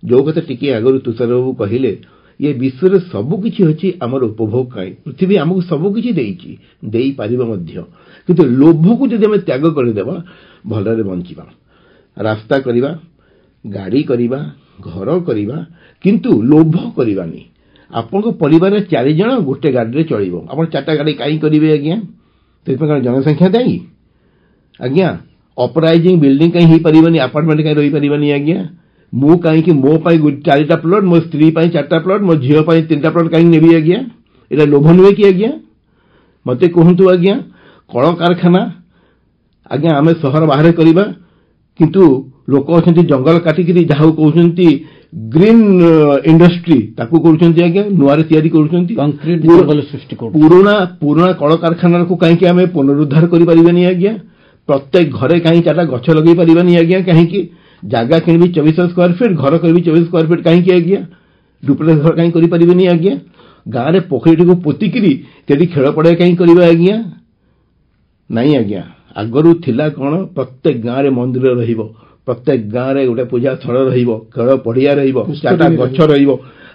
ଯେଉଁ କଥା ଟିକିଏ ଆଗରୁ ତୁଷାରବାବୁ କହିଲେ, ଏ ବିଶ୍ୱରେ ସବୁକିଛି ଅଛି ଆମର ଉପଭୋଗ ପାଇଁ। ପୃଥିବୀ ଆମକୁ ସବୁକିଛି ଦେଇଛି, ଦେଇପାରିବ ମଧ୍ୟ, କିନ୍ତୁ ଲୋଭକୁ ଯଦି ଆମେ ତ୍ୟାଗ କରିଦେବା ଭଲରେ ବଞ୍ଚିବା। ରାସ୍ତା କରିବା, ଗାଡ଼ି କରିବା, ଘର କରିବା, କିନ୍ତୁ ଲୋଭ କରିବାନି। ଆପଣଙ୍କ ପରିବାରରେ 4 ଜଣ ଗୋଟେ ଗାଡ଼ିରେ ଚଳିବ, ଆପଣ 4ଟା ଗାଡ଼ି କାହିଁ କରିବେ ଆଜ୍ଞା? ସେଥିପାଇଁ କ'ଣ ଜନସଂଖ୍ୟା ଦାୟୀ ଆଜ୍ଞା? ଅପରାଇଜିଂ ବିଲ୍ଡିଂ କାହିଁ ହେଇପାରିବନି, ଆପାର୍ଟମେଣ୍ଟ କାହିଁ ରହିପାରିବନି ଆଜ୍ଞା? ମୁଁ କାହିଁକି ମୋ ପାଇଁ 4ଟା ପ୍ଲଟ୍, ମୋ ସ୍ତ୍ରୀ ପାଇଁ 4ଟା ପ୍ଲଟ୍, ମୋ ଝିଅ ପାଇଁ 3ଟା ପ୍ଲଟ୍ କାହିଁକି ନେବି ଆଜ୍ଞା? ଏଇଟା ଲୋଭ ନୁହେଁ କି ଆଜ୍ଞା? ମୋତେ କୁହନ୍ତୁ ଆଜ୍ଞା। କଳକାରଖାନା ଆଜ୍ଞା ଆମେ ସହର ବାହାରେ କରିବା, କିନ୍ତୁ ଲୋକ ଅଛନ୍ତି ଜଙ୍ଗଲ କାଟିକିରି ଯାହାକୁ କହୁଛନ୍ତି ଗ୍ରୀନ୍ ଇଣ୍ଡଷ୍ଟ୍ରି, ତାକୁ କରୁଛନ୍ତି ଆଜ୍ଞା, ନୂଆରେ ତିଆରି କରୁଛନ୍ତି। ପୁରୁଣା କଳକାରଖାନାକୁ କାହିଁକି ଆମେ ପୁନରୁଦ୍ଧାର କରିପାରିବାନି ଆଜ୍ଞା? ପ୍ରତ୍ୟେକ ଘରେ କାହିଁ 4ଟା ଗଛ ଲଗେଇ ପାରିବାନି ଆଜ୍ଞା? କାହିଁକି? ଜାଗା କିଣିବି 2400 ସ୍କୋୟାର ଫିଟ୍, ଘର କରିବି 24 ସ୍କୋୟାର ଫିଟ୍, କାହିଁକି ଆଜ୍ଞା? ଡୁପ୍ଲେକ୍ସ ଘର କାହିଁ କରିପାରିବେନି ଆଜ୍ଞା? ଗାଁରେ ପୋଖରୀଟିକୁ ପୋତିକିରି ସେଠି ଖେଳ ପଡ଼ିଆ କାହିଁ କରିବା ଆଜ୍ଞା? ନାଇଁ ଆଜ୍ଞା। ଆଗରୁ ଥିଲା କ'ଣ, ପ୍ରତ୍ୟେକ ଗାଁରେ ମନ୍ଦିର ରହିବ, प्रत्येक गाँव में गोटे पूजा स्थल खेल पड़िया चार्टा गछ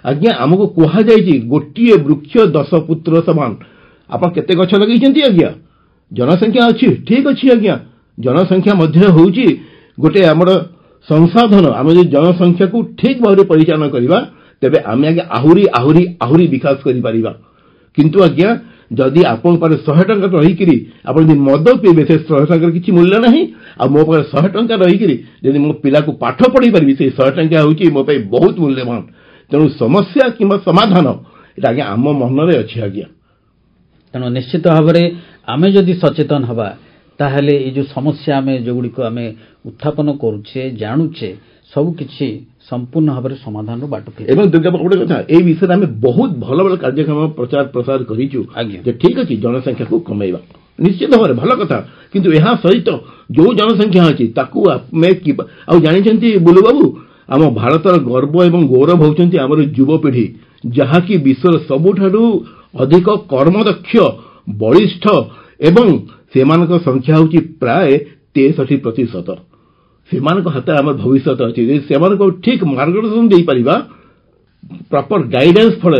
आज्ञा आमको कहुई गोटे वृक्ष 10 पुत्र समान आप केते गछ लगे आज्ञा जनसंख्या अच्छी ठीक अच्छी आज्ञा जनसंख्या मध्य होउची गोटे आमर संसाधन आम जो जनसंख्या को ठीक भाव परिचालन करवा तेबे आम आगे आहुरी आहुरी आहुरी विकास करिपरिबा किंतु आज्ञा जदि आपन पर 100 टंका रही आप मद पीबे से 100 टंका किसी मूल्य नहीं आ मो पास 100 टंका रही जदि मो पिला को पाठ पढ़ी पारि से 100 टंका होची मो पे बहुत मूल्यवान तेणु समस्या किंबा समाधान एटा आज्ञा आम मन में अच्छी आज्ञा तेणु निश्चित भाव में आम जदि सचेतन हवा ताहले ये जो समस्या आम जो गुड़िक आम उत्थापन करुचे जानुचे सबकि संपूर्ण भाव में समाधान बाट एवं दुर्गा गोटे कथा ए विषय में बहुत भल भल कार्यक्रम प्रचार प्रसार करूँ ठीक अच्छे जनसंख्या को कमेवा निश्चित भाव में भल कथा किंतु यहाँ सहित जो जनसंख्या अच्छी जानी बुलू बाबू आम भारतर गर्व एवं गौरव होती आम युवपीढ़ी जहाँकि विश्वर सबुठारु अधिक कर्मदक्ष बलिष्ठ एवं सेमानक संख्या होची प्राय 63% सेमानक हाथ आम भविष्य अच्छी से ठीक मार्गदर्शन दे पारिबा प्रॉपर गाइडेंस फल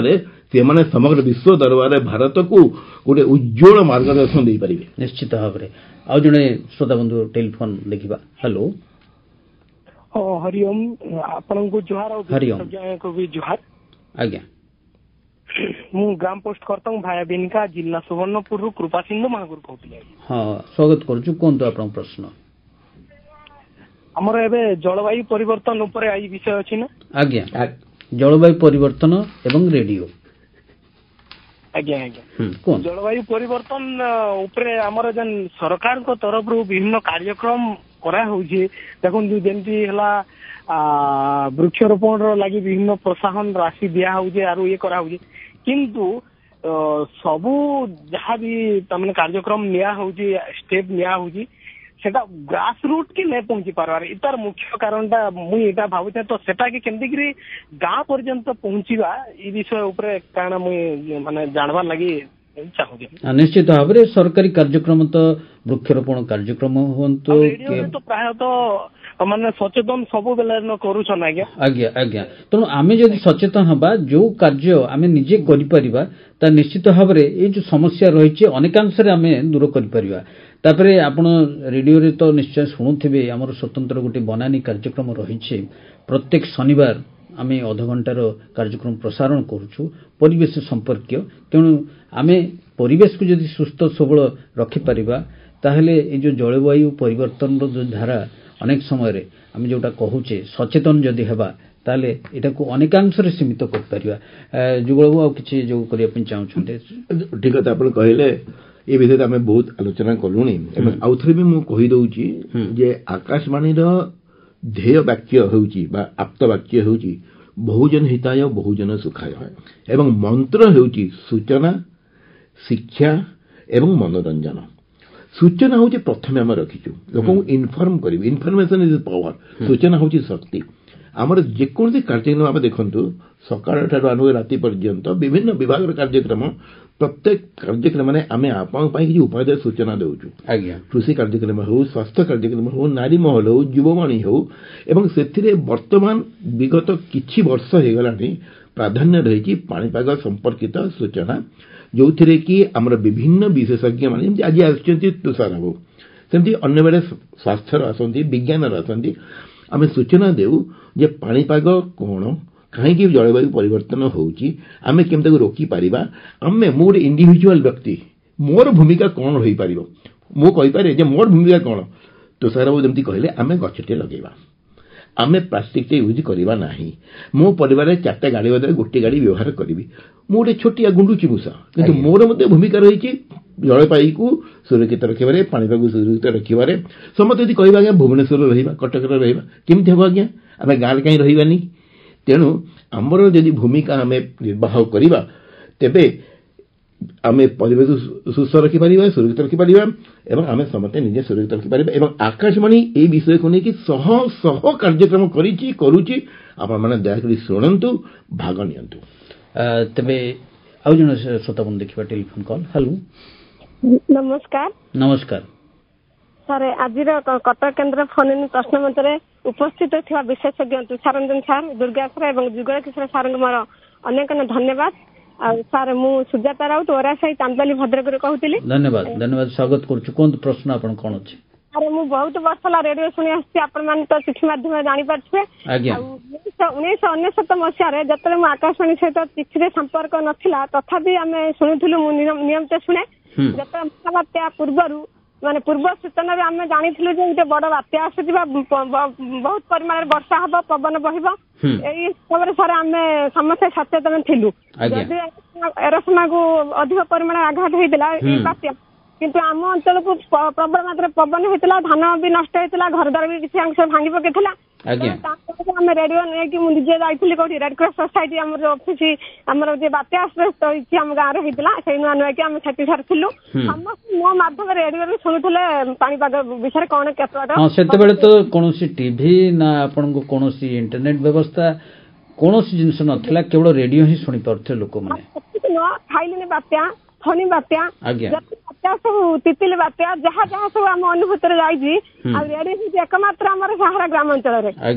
से समग्र विश्व दरबार भारत को गोटे उज्जवल मार्गदर्शन दे पारिबे निश्चित भाव में आउ जने श्रोता बंधु टेलीफोन देखिबा हेलो हरिओम आपन को जोहार हरिओम को भी जोहार आज्ञा मु ग्राम पोस्ट करता हूँ भाया बिनका जिला सुवर्णपुर कृपा सिंधु महागुर कहते हाँ स्वागत करुचु कोन आपन प्रश्न हमर एबे जलवायु परिवर्तन ऊपर आई विषय अछि ना आज्ञा जलवायु परिवर्तन एवं रेडियो आज्ञा आज्ञा जलवायु परिवर्तन ऊपर हमर जन सरकार को तरफ रु विभिन्न कार्यक्रम करा होउछि देखन जेंति हला वृक्षरोपण लगी विभिन्न प्रोत्साहन राशि दिया होउछि आरो ये करा होउछि किंतु सबु जहाँ भी तमने कार्यक्रम निया होउछि स्टेप निया होउछि सेटा ग्रास रूट के नहीं पहुंची पारबार इतार मुख्य कारणटा मुई एटा भाबुछे तो सेटा के केमति करी गाँ पर्यंत पहुंचीबा ई विषय ऊपर काना मुई माने जानबा लागि चाहूछि निश्चित भाव में सरकारी कार्यक्रम तो वृक्षरोपण कार्यक्रम होंतु तो प्राय तो माने सचेतन सब बेला न करूछन आज्ञा आज्ञा आज्ञा तेणु आमे जदि सचेतन हबा जो कार्य आमे निजे करि परिबा ता निश्चित भाव में ये जो समस्या रही अनेकांश आमे दूर करि परिबा तापरे आपण रेडियो रे तो निश्चय शुणुथिबे हमर स्वतंत्र गोटे बनानी कार्यक्रम रही प्रत्येक शनिवार आमे आधा घंटार कार्यक्रम प्रसारण करूछु परिवेश संपर्क तेणु आमे परिवेश को जदि सुस्थ सबल रखि परिबा ताहले ए जो जलवायु परिवर्तन जो धारा अनेक समय आम जोटा कहूचे सचेतन जदि हेबा ताले एटा को अनेकांश रे सीमित कर परिबा जुगळबु आ किछि जो करिया पे चाहउछन्ते ठीक है आपण कहले ए विषय आम बहुत आलोचना कलुनी एवं आउथरे भी मु कहि दउची जे आकाशवाणी रो ध्येय वाक्य होउची बा आप्त वाक्य होउची बहुजन हिताय बहुजन सुखाय एवं मंत्र होउची सूचना शिक्षा एवं मनोरंजन सूचना होउची प्रथमे हम रखिछु लोक इन्फॉर्म करिवि इन्फॉर्मेशन इज पावर सूचना होउची शक्ति आमर जेकोसी कार्यक्रम आप देखंतु सकाळ ठारू आनु राति पर्यंत विभिन्न विभाग कार्यक्रम प्रत्येक कार्यक्रम में आम आपण किसी उपाय सूचना देउछु आज्ञा कृषि कार्यक्रम हो स्वास्थ्य कार्यक्रम हो नारी महल हो युववाणी हो एवं से वर्तमान विगत किछि वर्ष हो गलानी प्राधान्य रही पाणीपाग संपर्कित सूचना जो थे कि आमर विभिन्न विशेषज्ञ मान आज आसुच्चंती तुषार बाबू सेमती अन्य बेले स्वास्थ्य आसंती विज्ञान आसंती आम सूचना देउ जे पाणीपाग कौन कहीं जलवायु परिवर्तन होउची आमे केमते रोकी पारिबा आमे मोर इंडिविजुअल व्यक्ति मोर भूमिका कौन होई पारिबो मो कहि पारे जे मोर भूमिका कौन तुषार बाबू जेमती कहले आमे गछटे लगेबा आमे प्लास्टिक टे यूज करिबा नाही मो परिवार रे चारटा गाड़ी बदले गोटे गाड़ी व्यवहार करिवि मो गोटे छोटिया गुंडुची मूसा किंतु मोर मते भूमिका रही जलवायु को सुरक्षित रखिबारे पाणीपाग को सुरक्षित रखिबारे समस्त यदि कहबा आज्ञा भुवनेश्वर रहिबा कटक रे रहिबा केमति हबो आज्ञा आमे गाँव कहीं रहिबानी तेणु आमर जदि भूमिका आमे निर्वाह करिबा तेबे आमे परिवेश सुस्थ रखिपारिबा सुरक्षित रखिपारिबा एवं आमे समते निजे सुरक्षित रखिपारिबा एवं आकाशवाणी ए विषय को नेकी सह सह कार्यक्रम करूची आपण माने दयाकरी शुणंतु भाग नियंतु तेबे आउ जण श्रोता बंधु देखिबा टेलीफोन कॉल हेलो नमस्कार नमस्कार सर आज कटक केन्द्र फोन प्रश्न मंच ଉପସ୍ଥିତ ଥିବା ବିଶେଷଜ୍ଞ ତୁଷାରଞ୍ଜନ ସାର୍, ଦୁର୍ଗା ସାର୍ ଏବଂ ଯୁଗଳ କିଶୋର ସାର୍ଙ୍କୁ ମୋର ଅନେକ ଧନ୍ୟବାଦ। ଆଉ ସାର୍ ମୁଁ ସୁଜାତା ରାଉତ ଓରାସାହି ଚାନ୍ଦବାଲି ଭଦ୍ରକରୁ କହୁଥିଲି। ଧନ୍ୟବାଦ ଧନ୍ୟବାଦ, ସ୍ୱାଗତ କରୁଛୁ। କୁହନ୍ତୁ ପ୍ରଶ୍ନ ଆପଣ କଣ ଅଛି? ଆରେ ମୁଁ ବହୁତ ବର୍ଷ ହେଲା ରେଡିଓ ଶୁଣି ଆସିଛି, ଆପଣମାନେ ତ ଚିଠି ମାଧ୍ୟମରେ ଜାଣିପାରୁଥିବେ। ଆଉ 1999 ମସିହାରେ ଯେତେବେଳେ ମୁଁ ଆକାଶବାଣୀ ସହିତ ଚିଠିରେ ସମ୍ପର୍କ ନଥିଲା, ତଥାପି ଆମେ ଶୁଣୁଥିଲୁ, ମୁଁ ନିୟମିତ ଶୁଣେ। ଯେତେବେଳେ ମହାବାତ୍ୟା ପୂର୍ବରୁ ମାନେ ପୂର୍ବ ସୂଚନାରୁ ଆମେ ଜାଣିଥିଲୁ ଯେ ଗୋଟେ ବଡ ବାତ୍ୟା ଆସୁଥିବା, ବହୁତ ପରିମାଣରେ ବର୍ଷା ହବ, ପବନ ବହିବ। ଏଇ ହିସାବରେ ସାର୍ ଆମେ ସମସ୍ତେ ସଚେତନ ଥିଲୁ। ଯଦି ଏରସମାକୁ ଅଧିକ ପରିମାଣରେ ଆଘାତ ହେଇଥିଲା ଏଇ ବାତ୍ୟା, କିନ୍ତୁ ଆମ ଅଞ୍ଚଳକୁ ପ୍ରବଳ ମାତ୍ରାରେ ପବନ ହେଇଥିଲା, ଧାନ ବି ନଷ୍ଟ ହେଇଥିଲା, ଘରଦ୍ୱାର ବି କିଛି ଅଂଶ ଭାଙ୍ଗି ପକେଇଥିଲା। ଆମେ ରେଡିଓ ନେଇକି ମୁଁ ନିଜେ ଯାଇଥିଲି, କୋଉଠି ରେଡକ୍ରସ ସୋସାଇଟି ଆମର ଅଫିସ, ଆମର ଯେ ବାତ୍ୟା ଆଶ୍ରୟସ୍ଥ ହେଇଛି ଆମ ଗାଁରେ ହେଇଥିଲା, ସେଇ ନୂଆ ନୂଆକି ଆମେ ସେଠି ସାର୍ ଥିଲୁ। ସମସ୍ତେ ମୋ ମାଧ୍ୟମରେ ରେଡିଓରୁ ଶୁଣୁଥିଲେ ପାଣିପାଗ ବିଷୟରେ କଣ କେତେ ବାଟ। ସେତେବେଳେ ତ କୌଣସି ଟିଭି ନା ଆପଣଙ୍କୁ କୌଣସି ଇଣ୍ଟରନେଟ ବ୍ୟବସ୍ଥା କୌଣସି ଜିନିଷ ନଥିଲା, କେବଳ ରେଡିଓ ହିଁ ଶୁଣି ପାରୁଥିଲେ ଲୋକମାନେ। ଖାଇଲିନି ବାତ୍ୟା, ଫଣି ବାତ୍ୟା, ବାତ୍ୟା ସବୁ ତିତିଲି ବାତ୍ୟା, ଯାହା ଯାହା ସବୁ ଆମ ଅନୁଭୂତିରେ ଯାଇଛି। ଆଉ ରେଡିଓ ହେଉଛି ଏକମାତ୍ର ଆମର ସାହାରା ଗ୍ରାମାଞ୍ଚଳରେ।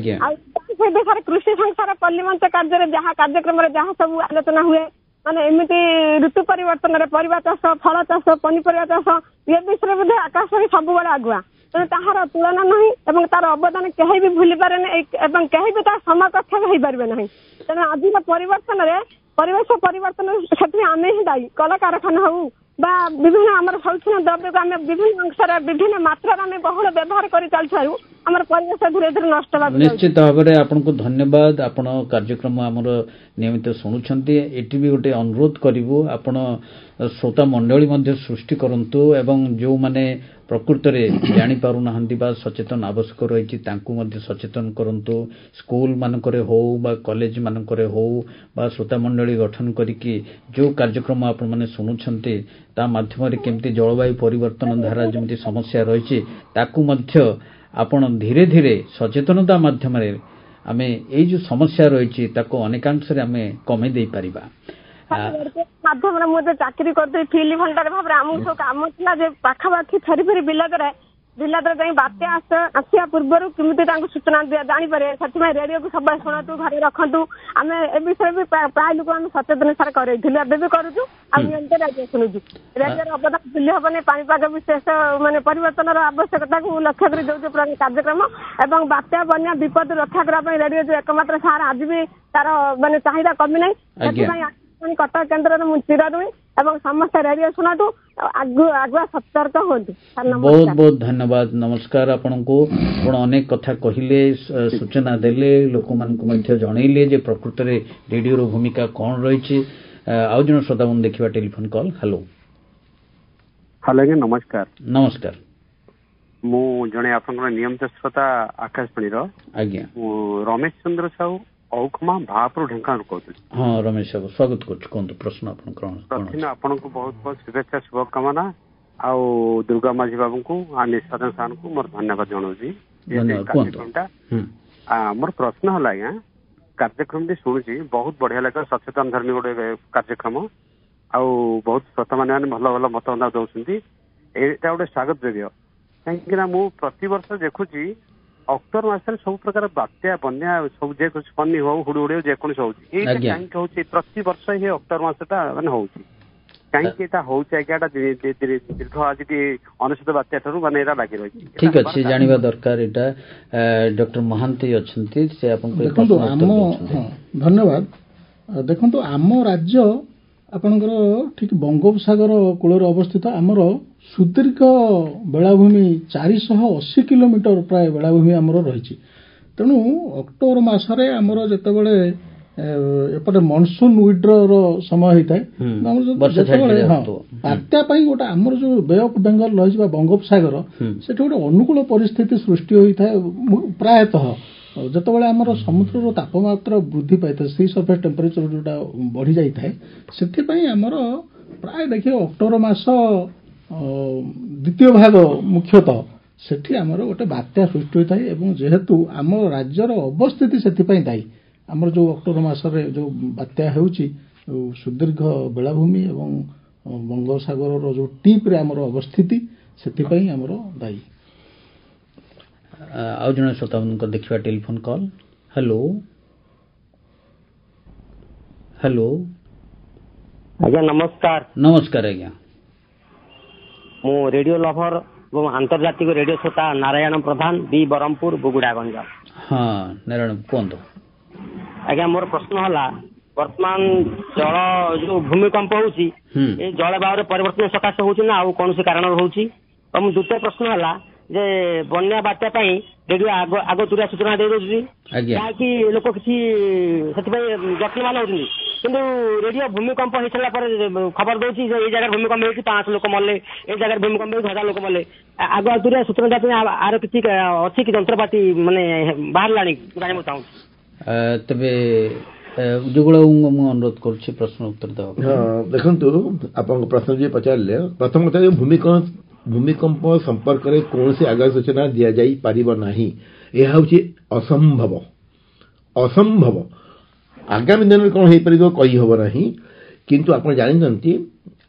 ଆଉ ସହିତ ସାର୍ କୃଷି ସଂସାର ପଲ୍ଲୀମଞ୍ଚ କାର୍ଯ୍ୟରେ ଯାହା କାର୍ଯ୍ୟକ୍ରମରେ ଯାହା ସବୁ ଆଲୋଚନା ହୁଏ, ମାନେ ଏମିତି ଋତୁ ପରିବର୍ତ୍ତନରେ ପରିବା ଚାଷ, ଫଳ ଚାଷ, ପନିପରିବା ଚାଷ, ଏ ବିଷୟରେ ବୋଧେ ଆକାଶବାଣୀ ସବୁବେଳେ ଆଗୁଆ। ତେଣୁ ତାହାର ତୁଳନା ନାହିଁ ଏବଂ ତାର ଅବଦାନ କେହି ବି ଭୁଲି ପାରେନି ଏବଂ କେହି ବି ତାର ସମକକ୍ଷ ହେଇପାରିବେ ନାହିଁ। ତେଣୁ ଆଜିର ପରିବର୍ତ୍ତନରେ, ପରିବେଶ ପରିବର୍ତ୍ତନ ସେଥିପାଇଁ ଆମେ ହିଁ ଦାୟୀ। କଳକାରଖାନା ହଉ ବା ବିଭିନ୍ନ ଆମର ଶୌଖିନ ଦ୍ରବ୍ୟକୁ ଆମେ ବିଭିନ୍ନ ଅଂଶରେ ବିଭିନ୍ନ ମାତ୍ରାରେ ଆମେ ବହୁଳ ବ୍ୟବହାର କରି ଚାଲିଥିବାରୁ ଆମର ପରିବେଶ ଧୀରେ ଧୀରେ ନଷ୍ଟ ହେବାକୁ ଯାଉଛି। ନିଶ୍ଚିତ ଭାବରେ ଆପଣଙ୍କୁ ଧନ୍ୟବାଦ। ଆପଣ କାର୍ଯ୍ୟକ୍ରମ ଆମର ନିୟମିତ ଶୁଣୁଛନ୍ତି। ଏଠି ବି ଗୋଟେ ଅନୁରୋଧ କରିବୁ, ଆପଣ ଶ୍ରୋତା ମଣ୍ଡଳୀ ମଧ୍ୟ ସୃଷ୍ଟି କରନ୍ତୁ ଏବଂ ଯେଉଁମାନେ ପ୍ରକୃତରେ ଜାଣିପାରୁନାହାନ୍ତି ବା ସଚେତନ ଆବଶ୍ୟକ ରହିଛି ତାଙ୍କୁ ମଧ୍ୟ ସଚେତନ କରନ୍ତୁ। ସ୍କୁଲ ମାନଙ୍କରେ ହଉ ବା କଲେଜ ମାନଙ୍କରେ ହଉ ବା ଶ୍ରୋତା ମଣ୍ଡଳୀ ଗଠନ କରିକି ଯେଉଁ କାର୍ଯ୍ୟକ୍ରମ ଆପଣମାନେ ଶୁଣୁଛନ୍ତି ତା ମାଧ୍ୟମରେ କେମିତି ଜଳବାୟୁ ପରିବର୍ତ୍ତନ ଧାରା ଯେମିତି ସମସ୍ୟା ରହିଛି ତାକୁ ମଧ୍ୟ ଆପଣ ଧୀରେ ଧୀରେ ସଚେତନତା ମାଧ୍ୟମରେ ଆମେ ଏଇ ଯେଉଁ ସମସ୍ୟା ରହିଛି ତାକୁ ଅନେକାଂଶରେ ଆମେ କମେଇ ଦେଇପାରିବା। ମାଧ୍ୟମରେ ମୁଁ ତ ଚାକିରି କରିଥିଲି ଫିଲ୍ଡ ଭଣ୍ଡାର ଭାବରେ, ଆମକୁ ସବୁ କାମ ଥିଲା ଯେ ପାଖାପାଖି ଫେରି ଫେରି ବିଲାତରେ ଯାଇ ବାତ୍ୟା ଆସିବା ପୂର୍ବରୁ କେମିତି ତାଙ୍କୁ ସୂଚନା ଜାଣିପାରିବେ, ସେଥିପାଇଁ ରେଡିଓକୁ ସବୁବେଳେ ଶୁଣନ୍ତୁ, ଘରେ ରଖନ୍ତୁ। ଆମେ ଏ ବିଷୟରେ ବି ପ୍ରାୟ ଲୋକ ଆମେ ସଚେତନ ସାର୍ କରେଇଥିଲୁ, ଏବେ ବି କରୁଛୁ। ଆଉ ନିୟମିତ ରେଡିଓ ଶୁଣୁଛୁ। ରେଡିଓର ଅବଦାନ ଭୁଲି ହବନି। ପାଣିପାଗ ବିଶେଷ ମାନେ ପରିବର୍ତ୍ତନର ଆବଶ୍ୟକତାକୁ ଲକ୍ଷ୍ୟ କରି ଯୋଉ କାର୍ଯ୍ୟକ୍ରମ ଏବଂ ବାତ୍ୟା ବନ୍ୟା ବିପଦ ରକ୍ଷା କରିବା ପାଇଁ ରେଡିଓ ଯୋଉ ଏକମାତ୍ର ସାର୍, ଆଜି ବି ତାର ମାନେ ଚାହିଦା କମି ନାହିଁ। ସେଥିପାଇଁ କଟକ କେନ୍ଦ୍ରରେ ମୁଁ ଚିରଋଣୀ ଏବଂ ସମସ୍ତେ ରେଡିଓ ଶୁଣନ୍ତୁ, ଆଗୁଆ ସତର୍କ ହୁଅନ୍ତୁ। ବହୁତ ବହୁତ ଧନ୍ୟବାଦ, ନମସ୍କାର ଆପଣଙ୍କୁ। ଆପଣ ଅନେକ କଥା କହିଲେ, ସୂଚନା ଦେଲେ, ଲୋକମାନଙ୍କୁ ମଧ୍ୟ ଜଣେଇଲେ ଯେ ପ୍ରକୃତରେ ରେଡିଓର ଭୂମିକା କ'ଣ ରହିଛି। ଆଉ ଜଣେ ଶ୍ରୋତାବନ୍ଧୁ ଦେଖିବା ଟେଲିଫୋନ କଲ୍। ହ୍ୟାଲୋ ଆଜ୍ଞା ନମସ୍କାର। ନମସ୍କାର, ମୁଁ ଜଣେ ଆପଣଙ୍କର ନିୟମିତ ଶ୍ରୋତା ଆକାଶବାଣୀର। ଆଜ୍ଞା ମୁଁ ରମେଶ ଚନ୍ଦ୍ର ସାହୁ ଔଖମା ଭାପୁର ଢେଙ୍କାନାଳ କହୁଥିଲି। ହଁ ରମେଶ ବାବୁ, ସ୍ୱାଗତ କରୁଛୁ। କୁହନ୍ତୁ ପ୍ରଶ୍ନ ଆପଣଙ୍କର। ପ୍ରଥମେ ଆପଣଙ୍କୁ ବହୁତ ବହୁତ ଶୁଭେଚ୍ଛା, ଶୁଭକାମନା। ଆଉ ଦୁର୍ଗା ମାଝୀ ବାବୁଙ୍କୁ ଆଉ ନିଷ୍ପାଦନ ସାର୍ଙ୍କୁ ମୋର ଧନ୍ୟବାଦ ଜଣାଉଛି। ମୋର ପ୍ରଶ୍ନ ହେଲା ଆଜ୍ଞା, କାର୍ଯ୍ୟକ୍ରମଟି ଶୁଣୁଛି, ବହୁତ ବଢିଆ ଲାଗେ, ସଚେତନ ଧର୍ମୀ ଗୋଟେ କାର୍ଯ୍ୟକ୍ରମ। ଆଉ ବହୁତ ଶ୍ରୋତାମାନେ ଭଲ ଭଲ ମତାମତ ଦଉଛନ୍ତି, ଏଇଟା ଗୋଟେ ସ୍ୱାଗତ ଯୋଗ୍ୟ। କାହିଁକିନା ମୁଁ ପ୍ରତିବର୍ଷ ଦେଖୁଛି ଅକ୍ଟୋବର ମାସରେ ସବୁ ପ୍ରକାର ବାତ୍ୟା ବନ୍ୟା ସବୁ ଯେକୌଣସି ଫନି ହଉ ହୁଡୁହୁଡି ହଉ ଯେକୌଣସି ହଉଛି, ଏଇଟା କାହିଁକି ହଉଛି? ପ୍ରତିବର୍ଷ ହିଁ ଅକ୍ଟୋବର ମାସଟା ମାନେ ହଉଛି କାହିଁକି? ଏଇଟା ହଉଛି ଆଜ୍ଞା, ଏଟା ଦୀର୍ଘ ଆଜି 99 ବାତ୍ୟା ଠାରୁ ମାନେ ଏଇଟା ଲାଗି ରହିଛି। ଠିକ ଅଛି, ଜାଣିବା ଦରକାର। ଏଇଟା ଡକ୍ଟର ମହାନ୍ତି ଅଛନ୍ତି, ସେ ଆପଣଙ୍କୁ ଧନ୍ୟବାଦ। ଦେଖନ୍ତୁ, ଆମ ରାଜ୍ୟ ଆପଣଙ୍କର ଠିକ ବଙ୍ଗୋପସାଗର କୂଳରେ ଅବସ୍ଥିତ। ଆମର ସୁଦୀର୍ଘ ବେଳାଭୂମି 480 କିଲୋମିଟର ପ୍ରାୟ ବେଳାଭୂମି ଆମର ରହିଛି। ତେଣୁ ଅକ୍ଟୋବର ମାସରେ ଆମର ଯେତେବେଳେ ଏପଟେ ମନସୁନ ୱିଡ୍ର ସମୟ ହେଇଥାଏ, ଯେତେବେଳେ ବାତ୍ୟା ପାଇଁ ଗୋଟେ ଆମର ଯୋଉ ବେ ଅଫ୍ ବେଙ୍ଗଲ ରହିଛି ବା ବଙ୍ଗୋପସାଗର, ସେଠି ଗୋଟେ ଅନୁକୂଳ ପରିସ୍ଥିତି ସୃଷ୍ଟି ହୋଇଥାଏ। ପ୍ରାୟତଃ ଯେତେବେଳେ ଆମର ସମୁଦ୍ରର ତାପମାତ୍ରା ବୃଦ୍ଧି ପାଇଥାଏ, ସି ସରଫେସ୍ ଟେମ୍ପରେଚର ଯୋଉଟା ବଢି ଯାଇଥାଏ, ସେଥିପାଇଁ ଆମର ପ୍ରାୟ ଦେଖିବେ ଅକ୍ଟୋବର ମାସ ଦ୍ୱିତୀୟ ଭାଗ ମୁଖ୍ୟତଃ ସେଠି ଆମର ଗୋଟେ ବାତ୍ୟା ସୃଷ୍ଟି ହୋଇଥାଏ। ଏବଂ ଯେହେତୁ ଆମ ରାଜ୍ୟର ଅବସ୍ଥିତି ସେଥିପାଇଁ ଦାୟୀ, ଆମର ଯୋଉ ଅକ୍ଟୋବର ମାସରେ ଯୋଉ ବାତ୍ୟା ହେଉଛି, ସୁଦୀର୍ଘ ବେଳାଭୂମି ଏବଂ ବଙ୍ଗୋପସାଗରର ଯୋଉ ଟିପ୍ରେ ଆମର ଅବସ୍ଥିତି, ସେଥିପାଇଁ ଆମର ଦାୟୀ। ଆଉ ଜଣେ ଶ୍ରୋତାବନ୍ଧୁଙ୍କ ଦେଖିବା ଟେଲିଫୋନ କଲ୍। ହ୍ୟାଲୋ ହ୍ୟାଲୋ ଆଜ୍ଞା ନମସ୍କାର। ନମସ୍କାର ଆଜ୍ଞା। ମୁଁ ରେଡିଓ ଲଭର ଏବଂ ଆନ୍ତର୍ଜାତିକ ରେଡିଓ ଶ୍ରୋତା ନାରାୟଣ ପ୍ରଧାନ ବି ବ୍ରହ୍ମପୁର ବୁଗୁଡାଗଞ୍ଜ। ହଁ ନାରାୟଣ କୁହନ୍ତୁ। ଆଜ୍ଞା ମୋର ପ୍ରଶ୍ନ ହେଲା ବର୍ତ୍ତମାନ ଜଳ ଯୋଉ ଭୂମିକମ୍ପ ହଉଛି ଏ ଜଳବାୟୁର ପରିବର୍ତ୍ତନ ସକାଶେ ହଉଛି ନା ଆଉ କୌଣସି କାରଣ ରହୁଛି? ଆଉ ମୋ ଦ୍ୱିତୀୟ ପ୍ରଶ୍ନ ହେଲା ଯେ ବନ୍ୟା ବାତ୍ୟା ପାଇଁ ରେଡିଓ ଆଗତୁରିଆ ସୂଚନା ଦେଇଦେଉଛି ଯାହାକି ଲୋକ କିଛି ସେଥିପାଇଁ ଯତ୍ନବାନ ହଉଛନ୍ତି, କିନ୍ତୁ ରେଡିଓ ଭୂମିକମ୍ପ ହେଇସାରିଲା ପରେ ଖବର ଦଉଛି ଯେ ଏଇ ଜାଗାରେ ଭୂମିକମ୍ପ ହେଇଛି 500 ଲୋକ ମଲେ, ଏଇ ଜାଗାରେ ଭୂମିକମ୍ପ ହେଇଛି 1000 ଲୋକ ମଲେ। ଆଗତୁରିଆ ସୂଚନା ଦେବା ପାଇଁ ଆର କିଛି ଅଛି କି ଯନ୍ତ୍ରପାତି ମାନେ ବାହାରିଲାଣି ଜାଣିବାକୁ ଚାହୁଁଛି। ତେବେ ଯୁଗଳ ମୁଁ ଅନୁରୋଧ କରୁଛି ପ୍ରଶ୍ନ ଉତ୍ତର ଦେବା। ଦେଖନ୍ତୁ ଆପଣଙ୍କ ପ୍ରଶ୍ନ ଯିଏ ପଚାରିଲେ, ପ୍ରଥମ କଥା ଭୂମିକମ୍ପ ସମ୍ପର୍କରେ କୌଣସି ଆଗୁଆ ସୂଚନା ଦିଆଯାଇ ପାରିବ ନାହିଁ। ଏହା ହେଉଛି ଅସମ୍ଭବ। ଆଗାମୀ ଦିନରେ କ'ଣ ହେଇପାରିବ କହିହେବ ନାହିଁ, କିନ୍ତୁ ଆପଣ ଜାଣିଛନ୍ତି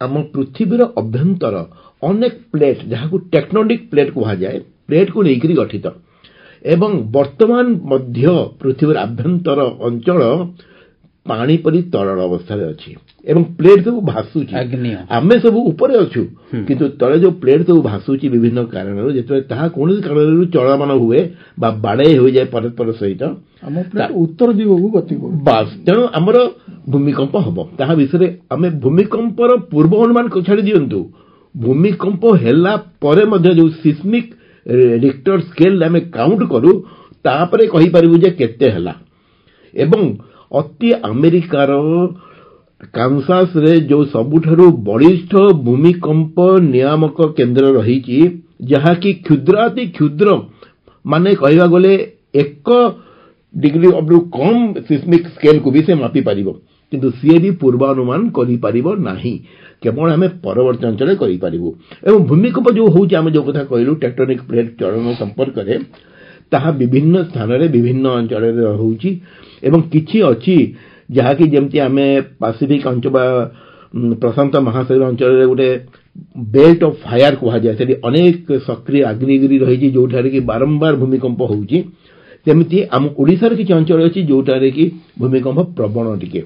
ଆମ ପୃଥିବୀର ଅଭ୍ୟନ୍ତର ଅନେକ ପ୍ଲେଟ୍, ଯାହାକୁ ଟେକ୍ଟୋନିକ୍ ପ୍ଲେଟ୍ କୁହାଯାଏ, ପ୍ଲେଟ୍କୁ ନେଇକରି ଗଠିତ ଏବଂ ବର୍ତ୍ତମାନ ମଧ୍ୟ ପୃଥିବୀର ଆଭ୍ୟନ୍ତର ଅଞ୍ଚଳ ପାଣି ପରି ତରଳ ଅବସ୍ଥାରେ ଅଛି ଏବଂ ପ୍ଲେଟ୍ ସବୁ ଭାସୁଛି। ଆମେ ସବୁ ଉପରେ ଅଛୁ, କିନ୍ତୁ ତଳେ ଯୋଉ ପ୍ଲେଟ୍ ସବୁ ଭାସୁଛି ବିଭିନ୍ନ କାରଣରୁ, ଯେତେବେଳେ ତାହା କୌଣସି କାରଣରୁ ଚଳମାନ ହୁଏ ବା ବାଡ଼େଇ ହୋଇଯାଏ ପରସ୍ପର ସହିତ ଆମ ପ୍ଲେଟ୍ ଉତ୍ତର ଦିଗକୁ ଗତି କରୁଛି। ବାସ୍, ତେଣୁ ଆମର ଭୂମିକମ୍ପ ହବ। ତାହା ବିଷୟରେ ଆମେ ଭୂମିକମ୍ପର ପୂର୍ବ ଅନୁମାନ ଛାଡ଼ି ଦିଅନ୍ତୁ, ଭୂମିକମ୍ପ ହେଲା ପରେ ମଧ୍ୟ ଯୋଉ ସିସ୍ମିକ୍ ରିକ୍ଟର ସ୍କେଲ ଆମେ କାଉଣ୍ଟ କରୁ ତାପରେ କହିପାରିବୁ ଯେ କେତେ ହେଲା। ଏବଂ ଅତି ଆମେରିକାର କାନସାସରେ ଯୋଉ ସବୁଠାରୁ ବଳିଷ୍ଠ ଭୂମିକମ୍ପ ନିୟାମକ କେନ୍ଦ୍ର ରହିଛି, ଯାହାକି କ୍ଷୁଦ୍ରାତି କ୍ଷୁଦ୍ର ମାନେ କହିବାକୁ ଗଲେ 1 ଡିଗ୍ରୀ କମ୍ ସିସ୍ମିକ୍ ସ୍କେଲକୁ ବି ସେ ମାପିପାରିବ, କିନ୍ତୁ ସିଏ ବି ପୂର୍ବାନୁମାନ କରିପାରିବ ନାହିଁ, କେବଳ ଆମେ ପରବର୍ତ୍ତୀ ଅଞ୍ଚଳରେ କରିପାରିବୁ। ଏବଂ ଭୂମିକମ୍ପ ଯୋଉ ହେଉଛି, ଆମେ ଯୋଉ କଥା କହିଲୁ ଟେକ୍ଟୋନିକ୍ ପ୍ଲେଟ୍ ଚଳନ ସମ୍ପର୍କରେ, ତାହା ବିଭିନ୍ନ ସ୍ଥାନରେ ବିଭିନ୍ନ ଅଞ୍ଚଳରେ ରହୁଛି ଏବଂ କିଛି ଅଛି ଯାହାକି ଯେମିତି ଆମେ ପାସିଫିକ୍ ଅଞ୍ଚଳ ବା ପ୍ରଶାନ୍ତ ମହାସାଗର ଅଞ୍ଚଳରେ ଗୋଟେ ବେଲ୍ଟ ଅଫ୍ ଫାୟାର କୁହାଯାଏ, ସେଠି ଅନେକ ସକ୍ରିୟ ଆଗ୍ନେୟଗିରି ରହିଛି ଯୋଉଠାରେ କି ବାରମ୍ବାର ଭୂମିକମ୍ପ ହେଉଛି। ସେମିତି ଆମ ଓଡ଼ିଶାର କିଛି ଅଞ୍ଚଳ ଅଛି ଯୋଉଠାରେ କି ଭୂମିକମ୍ପ ପ୍ରବଣ ଟିକେ,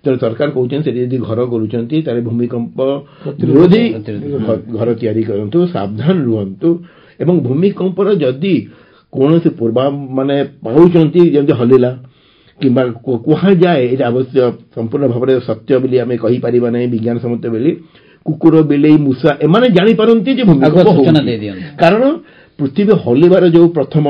ତେଣୁ ସରକାର କହୁଛନ୍ତି ସେଠି ଯଦି ଘର କରୁଛନ୍ତି ତାହେଲେ ଭୂମିକମ୍ପ ବିରୋଧୀ ଘର ତିଆରି କରନ୍ତୁ, ସାବଧାନ ରୁହନ୍ତୁ ଏବଂ ଭୂମିକମ୍ପର ଯଦି କୌଣସି ମାନେ ପାଉଛନ୍ତି ଯେମିତି ହଲିଲା କିମ୍ବା କୁହାଯାଏ, ଏଇଟା ଅବଶ୍ୟ ସମ୍ପୂର୍ଣ୍ଣ ଭାବରେ ସତ୍ୟ ବୋଲି ଆମେ କହିପାରିବା ନାହିଁ ବିଜ୍ଞାନ ସମ୍ମତ ବୋଲି, କୁକୁର ବିଲେଇ ମୂଷା ଏମାନେ ଜାଣିପାରନ୍ତି ଯେ ଭୂମିକମ୍ପ ହେଉଛି, କାରଣ ପୃଥିବୀ ହଲିବାର ଯୋଉ ପ୍ରଥମ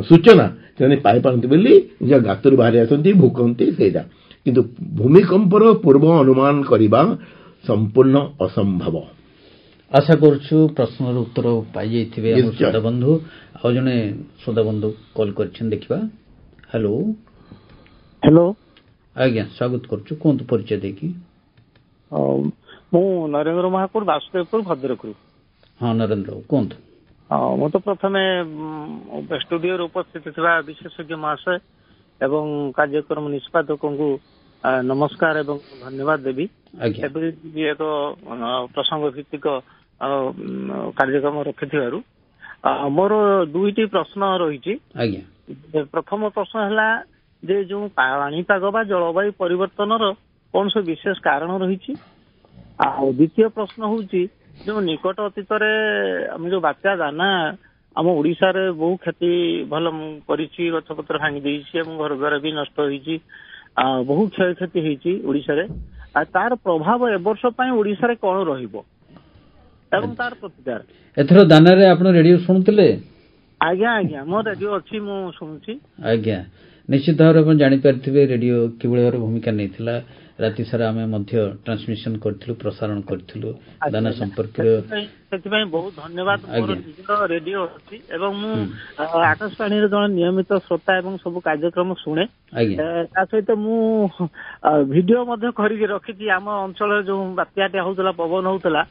ସୂଚନା ସେମାନେ ପାଇପାରନ୍ତି ବୋଲି ନିଜ ଗାତରୁ ବାହାରି ଆସନ୍ତି, ଭୁକନ୍ତି ସେଇଟା, କିନ୍ତୁ ଭୂମିକମ୍ପର ପୂର୍ବ ଅନୁମାନ କରିବା ସମ୍ପୂର୍ଣ୍ଣ ଅସମ୍ଭବ। ଆଶା କରୁଛୁ ପ୍ରଶ୍ନର ଉତ୍ତର ପାଇଯାଇଥିବେ ଆମ ଶ୍ରୋତାବନ୍ଧୁ। ଆଉ ଜଣେ ଶ୍ରୋତାବନ୍ଧୁ କଲ୍ କରିଛନ୍ତି, ଦେଖିବା। ହ୍ୟାଲୋ ଆଜ୍ଞା, ସ୍ୱାଗତ କରୁଛୁ, କୁହନ୍ତୁ ପରିଚୟ ଦେଇକି। ମୁଁ ନରେନ୍ଦ୍ର ମହାକୁର, ବାସୁଦେବପୁର, ଭଦ୍ରକରୁ। ହଁ ନରେନ୍ଦ୍ର କୁହନ୍ତୁ। ମୁଁ ତ ପ୍ରଥମେ ଷ୍ଟୁଡିଓରେ ଉପସ୍ଥିତ ଥିବା ବିଶେଷଜ୍ଞ ମହାଶୟ ଏବଂ କାର୍ଯ୍ୟକ୍ରମ ନିଷ୍ପାଦକଙ୍କୁ ନମସ୍କାର ଏବଂ ଧନ୍ୟବାଦ ଦେବି। ଏବେ ଏକ ପ୍ରସଙ୍ଗ ଭିତ୍ତିକ କାର୍ଯ୍ୟକ୍ରମ ରଖିଥିବାରୁ ମୋର 2ଟି ପ୍ରଶ୍ନ ରହିଛି। ପ୍ରଥମ ପ୍ରଶ୍ନ ହେଲା ଯେ ଯୋଉ ପାଣିପାଗ ବା ଜଳବାୟୁ ପରିବର୍ତ୍ତନର କୌଣସି ବିଶେଷ କାରଣ ରହିଛି, ଆଉ ଦ୍ୱିତୀୟ ପ୍ରଶ୍ନ ହଉଛି ଯୋଉ ନିକଟ ଅତୀତରେ ଆମେ ଯୋଉ ବାତ୍ୟା ଦାନା ଆମ ଓଡିଶାରେ ବହୁ କ୍ଷତି ଭଲ କରିଛି, ଗଛପତ୍ର ଭାଙ୍ଗି ଦେଇଛି ଏବଂ ଘର ଦ୍ୱାର ବି ନଷ୍ଟ ହେଇଛି, ବହୁ କ୍ଷୟକ୍ଷତି ହେଇଛି ଓଡିଶାରେ, ଆଉ ତାର ପ୍ରଭାବ ଏ ବର୍ଷ ପାଇଁ ଓଡିଶାରେ କଣ ରହିବ ଏବଂ ତାର ପ୍ରତିକାର। ଏଥର ଦାନାରେ ଆପଣ ରେଡିଓ ଶୁଣୁଥିଲେ? ଆଜ୍ଞା ମୋ ରେଡିଓ ଅଛି, ମୁଁ ଶୁଣୁଛି। ଆଜ୍ଞା, ନିଶ୍ଚିତ ଭାବରେ ଆପଣ ଜାଣିପାରିଥିବେ ରେଡିଓ କିଭଳି ଭାବରେ ଭୂମିକା ନେଇଥିଲା। ରାତି ସାରା ଆମେ ମଧ୍ୟ ଟ୍ରାନ୍ସମିଶନ କରିଥିଲୁ, ପ୍ରସାରଣ କରିଥିଲୁ ଦାନା ସମ୍ପର୍କୀୟ। ସେଥିପାଇଁ ବହୁତ ଧନ୍ୟବାଦ। ମୋର ନିଜର ରେଡିଓ ଅଛି ଏବଂ ମୁଁ ଆକାଶବାଣୀର ଜଣେ ନିୟମିତ ଶ୍ରୋତା ଏବଂ ସବୁ କାର୍ଯ୍ୟକ୍ରମ ଶୁଣେ। ତା ସହିତ ମୁଁ ଭିଡିଓ ମଧ୍ୟ କରିକି ରଖିଛି। ଆମ ଅଞ୍ଚଳରେ ଯୋଉ ବାତ୍ୟାଟା ହଉଥିଲା, ପବନ ହଉଥିଲା,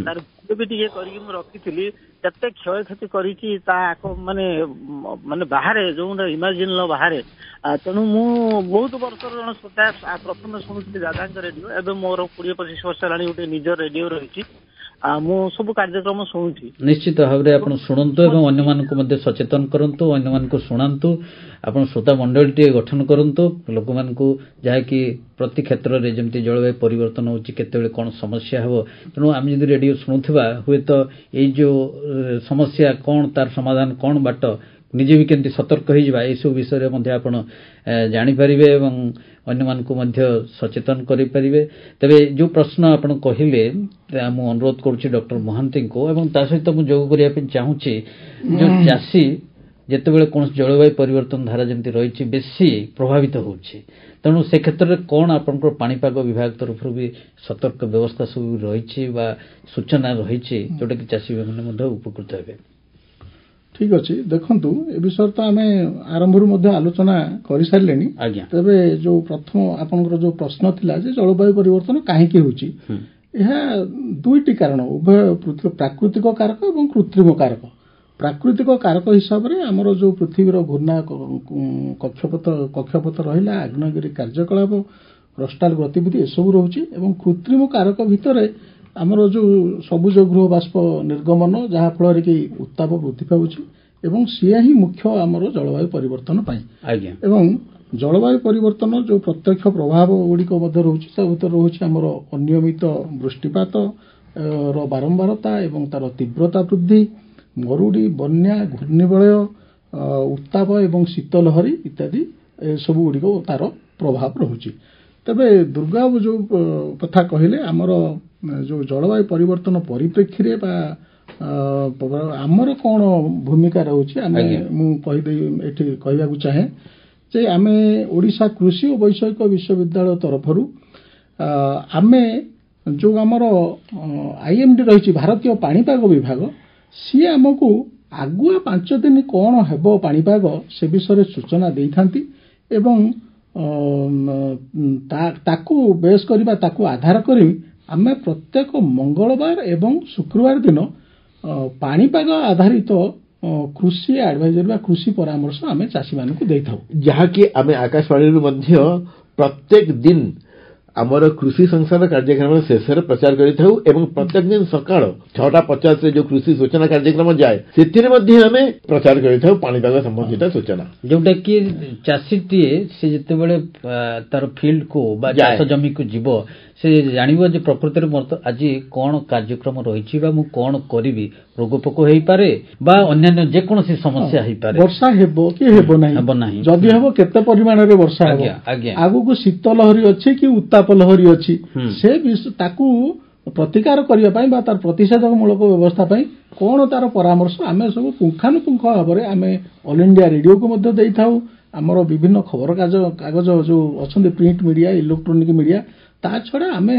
ତାର ଭିଡିଓ ବି ଟିକେ କରିକି ମୁଁ ରଖିଥିଲି। କେତେ କ୍ଷୟକ୍ଷତି କରିଛି ତା ମାନେ ବାହାରେ ଯୋଉଟା ଇମାଜିନ୍ର ବାହାରେ। ତେଣୁ ମୁଁ ବହୁତ ବର୍ଷର ଜଣେ ଶ୍ରୋତା, ପ୍ରଥମେ ଶୁଣୁଥିଲି ଦାଦାଙ୍କ ରେଡିଓ, ଏବେ ମୋର 20-25 ବର୍ଷ ହେଲାଣି ଗୋଟେ ନିଜ ରେଡିଓ ରହିଛି। ମୁଁ ସବୁ କାର୍ଯ୍ୟକ୍ରମ ଶୁଣୁଛି। ନିଶ୍ଚିତ ଭାବରେ ଆପଣ ଶୁଣନ୍ତୁ ଏବଂ ଅନ୍ୟମାନଙ୍କୁ ମଧ୍ୟ ସଚେତନ କରନ୍ତୁ, ଅନ୍ୟମାନଙ୍କୁ ଶୁଣାନ୍ତୁ। ଆପଣ ଶ୍ରୋତା ମଣ୍ଡଳୀଟିଏ ଗଠନ କରନ୍ତୁ, ଲୋକମାନଙ୍କୁ ଯାହାକି ପ୍ରତି କ୍ଷେତ୍ରରେ ଯେମିତି ଜଳବାୟୁ ପରିବର୍ତ୍ତନ ହେଉଛି, କେତେବେଳେ କ'ଣ ସମସ୍ୟା ହେବ। ତେଣୁ ଆମେ ଯଦି ରେଡ଼ିଓ ଶୁଣୁଥିବା ହୁଏତ ଏଇ ଯେଉଁ ସମସ୍ୟା କ'ଣ, ତାର ସମାଧାନ କ'ଣ ବାଟ, ନିଜେ ବି କେମିତି ସତର୍କ ହୋଇଯିବା, ଏସବୁ ବିଷୟରେ ମଧ୍ୟ ଆପଣ ଜାଣିପାରିବେ ଏବଂ ଅନ୍ୟମାନଙ୍କୁ ମଧ୍ୟ ସଚେତନ କରିପାରିବେ। ତେବେ ଯେଉଁ ପ୍ରଶ୍ନ ଆପଣ କହିଲେ ମୁଁ ଅନୁରୋଧ କରୁଛି ଡକ୍ଟର ମହାନ୍ତିଙ୍କୁ ଏବଂ ତା ସହିତ ମୁଁ ଯୋଗ କରିବା ପାଇଁ ଚାହୁଁଛି ଯେଉଁ ଚାଷୀ ଯେତେବେଳେ କୌଣସି ଜଳବାୟୁ ପରିବର୍ତ୍ତନ ଧାରା ଯେମିତି ରହିଛି ବେଶୀ ପ୍ରଭାବିତ ହେଉଛି, ତେଣୁ ସେ କ୍ଷେତ୍ରରେ କ'ଣ ଆପଣଙ୍କର ପାଣିପାଗ ବିଭାଗ ତରଫରୁ ବି ସତର୍କ ବ୍ୟବସ୍ଥା ସବୁ ରହିଛି ବା ସୂଚନା ରହିଛି ଯେଉଁଟାକି ଚାଷୀମାନେ ମଧ୍ୟ ଉପକୃତ ହେବେ? ଠିକ୍ ଅଛି, ଦେଖନ୍ତୁ ଏ ବିଷୟରେ ତ ଆମେ ଆରମ୍ଭରୁ ମଧ୍ୟ ଆଲୋଚନା କରିସାରିଲେଣି। ତେବେ ଯେଉଁ ପ୍ରଥମ ଆପଣଙ୍କର ଯେଉଁ ପ୍ରଶ୍ନ ଥିଲା ଯେ ଜଳବାୟୁ ପରିବର୍ତ୍ତନ କାହିଁକି ହେଉଛି, ଏହା ଦୁଇଟି କାରଣ, ଉଭୟ ପ୍ରାକୃତିକ କାରକ ଏବଂ କୃତ୍ରିମ କାରକ। ପ୍ରାକୃତିକ କାରକ ହିସାବରେ ଆମର ଯେଉଁ ପୃଥିବୀର ଘୂର୍ଣ୍ଣା କକ୍ଷପଥ ରହିଲା, ଆଗ୍ନେୟଗିରି କାର୍ଯ୍ୟକଳାପ, କ୍ରଷ୍ଟାଲ ଗତିବିଧି ଏସବୁ ରହୁଛି ଏବଂ କୃତ୍ରିମ କାରକ ଭିତରେ ଆମର ଯେଉଁ ସବୁଜ ଗୃହ ବାଷ୍ପ ନିର୍ଗମନ, ଯାହାଫଳରେ କି ଉତ୍ତାପ ବୃଦ୍ଧି ପାଉଛି ଏବଂ ସିଏ ହିଁ ମୁଖ୍ୟ ଆମର ଜଳବାୟୁ ପରିବର୍ତ୍ତନ ପାଇଁ। ଏବଂ ଜଳବାୟୁ ପରିବର୍ତ୍ତନ ଯେଉଁ ପ୍ରତ୍ୟକ୍ଷ ପ୍ରଭାବ ଗୁଡ଼ିକ ମଧ୍ୟ ରହୁଛି, ତା ଭିତରେ ରହୁଛି ଆମର ଅନିୟମିତ ବୃଷ୍ଟିପାତ ର ବାରମ୍ବାରତା ଏବଂ ତାର ତୀବ୍ରତା ବୃଦ୍ଧି, ମରୁଡ଼ି, ବନ୍ୟା, ଘୂର୍ଣ୍ଣିବଳୟ, ଉତ୍ତାପ ଏବଂ ଶୀତଲହରୀ ଇତ୍ୟାଦି ଏସବୁ ଗୁଡ଼ିକ ତାର ପ୍ରଭାବ ରହୁଛି। ତେବେ ଦୁର୍ଗାବାବୁ ଯେଉଁ କଥା କହିଲେ, ଆମର ଯେଉଁ ଜଳବାୟୁ ପରିବର୍ତ୍ତନ ପରିପ୍ରେକ୍ଷୀରେ ବା ଆମର କ'ଣ ଭୂମିକା ରହୁଛି, ମୁଁ ଏଠି କହିବାକୁ ଚାହେଁ ଯେ ଆମେ ଓଡ଼ିଶା କୃଷି ଓ ବୈଷୟିକ ବିଶ୍ୱବିଦ୍ୟାଳୟ ତରଫରୁ ଆମେ ଯେଉଁ ଆମର IMD ରହିଛି ଭାରତୀୟ ପାଣିପାଗ ବିଭାଗ, ସିଏ ଆମକୁ ଆଗୁଆ 5 ଦିନ କ'ଣ ହେବ ପାଣିପାଗ ସେ ବିଷୟରେ ସୂଚନା ଦେଇଥାନ୍ତି ଏବଂ ତାକୁ ବେସ୍ କରିବା, ତାକୁ ଆଧାର କରି ଆମେ ପ୍ରତ୍ୟେକ ମଙ୍ଗଳବାର ଏବଂ ଶୁକ୍ରବାର ଦିନ ପାଣିପାଗ ଆଧାରିତ କୃଷି ଆଡଭାଇଜରୀ ବା କୃଷି ପରାମର୍ଶ ଆମେ ଚାଷୀମାନଙ୍କୁ ଦେଇଥାଉ, ଯାହାକି ଆମେ ଆକାଶବାଣୀରୁ ମଧ୍ୟ ପ୍ରତ୍ୟେକ ଦିନ ଆମର କୃଷି ସଂସାର କାର୍ଯ୍ୟକ୍ରମ ଶେଷରେ ପ୍ରଚାର କରିଥାଉ ଏବଂ ପ୍ରତ୍ୟେକ ଦିନ ସକାଳ 6:50ରେ ଯେଉଁ କୃଷି ସୂଚନା କାର୍ଯ୍ୟକ୍ରମ ଯାଏ ସେଥିରେ ମଧ୍ୟ ଆମେ ପ୍ରଚାର କରିଥାଉ ପାଣିପାଗ ସମ୍ବନ୍ଧିତ ସୂଚନା, ଯେଉଁଟାକି ଚାଷୀଟିଏ ସେ ଯେତେବେଳେ ତାର ଫିଲ୍ଡକୁ ବା ଚାଷ ଜମିକୁ ଯିବ ସେ ଜାଣିବ ଯେ ପ୍ରକୃତରେ ମୋର ଆଜି କ'ଣ କାର୍ଯ୍ୟକ୍ରମ ରହିଛି ବା ମୁଁ କ'ଣ କରିବି, ରୋଗପୋକ ହେଇପାରେ ବା ଅନ୍ୟାନ୍ୟ ଯେକୌଣସି ସମସ୍ୟା ହେଇପାରେ, ବର୍ଷା ହେବ କି ହେବ ନାହିଁ, ଯଦି ହେବ କେତେ ପରିମାଣରେ ବର୍ଷା ହେବ, ଆଗକୁ ଶୀତ ଲହରୀ ଅଛି କି ଉତ୍ତାପ ଲହରୀ ଅଛି, ସେ ତାକୁ ପ୍ରତିକାର କରିବା ପାଇଁ ବା ତାର ପ୍ରତିଷେଧକ ମୂଳକ ବ୍ୟବସ୍ଥା ପାଇଁ କ'ଣ ତାର ପରାମର୍ଶ ଆମେ ସବୁ ପୁଙ୍ଖାନୁପୁଙ୍ଖ ଭାବରେ ଆମେ ଅଲ୍ ଇଣ୍ଡିଆ ରେଡିଓକୁ ମଧ୍ୟ ଦେଇଥାଉ। ଆମର ବିଭିନ୍ନ ଖବରକାଗଜ ଯେଉଁ ଅଛନ୍ତି ପ୍ରିଣ୍ଟ ମିଡ଼ିଆ, ଇଲେକ୍ଟ୍ରୋନିକ ମିଡ଼ିଆ, ତା ଛଡ଼ା ଆମେ